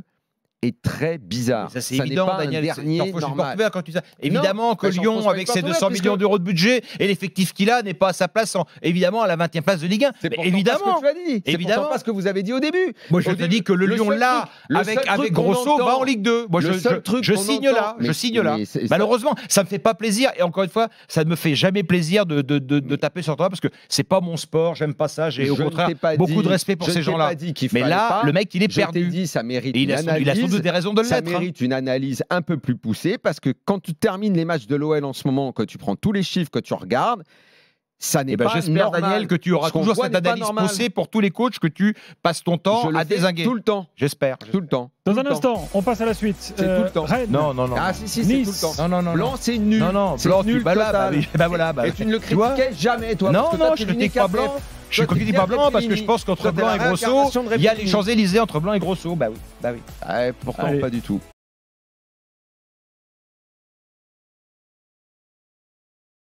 [SPEAKER 2] est très bizarre.
[SPEAKER 4] Ça, c'est évident, Daniel. Quand tu dis ça.
[SPEAKER 2] Non,
[SPEAKER 4] Évidemment que Lyon, avec ses 200 millions d'euros de budget et l'effectif qu'il a, n'est pas à sa place, évidemment, à la 20e place de Ligue 1.
[SPEAKER 2] C'est évidemment pas ce que tu as dit. C'est pourtant pas ce que vous avez dit au début.
[SPEAKER 4] Moi, je te dis que le Lyon, là, avec Grosso, va en Ligue 2. Moi, je signe là. Je signe là. Malheureusement, ça me fait pas plaisir. Et encore une fois, ça ne me fait jamais plaisir de taper sur toi, parce que c'est pas mon sport. J'aime pas ça. J'ai au contraire beaucoup de respect pour ces gens-là. Mais là, le mec, il est perdu.
[SPEAKER 2] Je t'ai dit, ça mérite
[SPEAKER 4] une analyse. Des raisons de l'être.
[SPEAKER 2] Ça mérite une analyse un peu plus poussée, parce que quand tu termines les matchs de l'OL en ce moment, que tu prends tous les chiffres, que tu regardes, ça n'est pas
[SPEAKER 4] j'espère,
[SPEAKER 2] normal.
[SPEAKER 4] Daniel, que tu auras toujours cette analyse poussée pour tous les coachs, que tu passes ton temps à dézinguer.
[SPEAKER 2] Tout le temps.
[SPEAKER 4] J'espère.
[SPEAKER 2] Tout le temps.
[SPEAKER 1] Dans un instant, on passe à la suite.
[SPEAKER 2] C'est tout le temps.
[SPEAKER 1] Rennes.
[SPEAKER 4] Non.
[SPEAKER 2] Ah si, c'est tout le temps.
[SPEAKER 4] Non.
[SPEAKER 2] Blanc, c'est nul.
[SPEAKER 4] Non.
[SPEAKER 2] Blanc,
[SPEAKER 4] nul.
[SPEAKER 2] Voilà.
[SPEAKER 4] Et
[SPEAKER 2] tu ne le critiquais jamais, toi.
[SPEAKER 4] Non, je ne critique pas Blanc. Je ne critique pas Blanc parce que je pense qu'entre Blanc et Grosso, il y a les Champs-Élysées entre Blanc et Grosso. Bah oui.
[SPEAKER 2] Pourtant, pas du tout.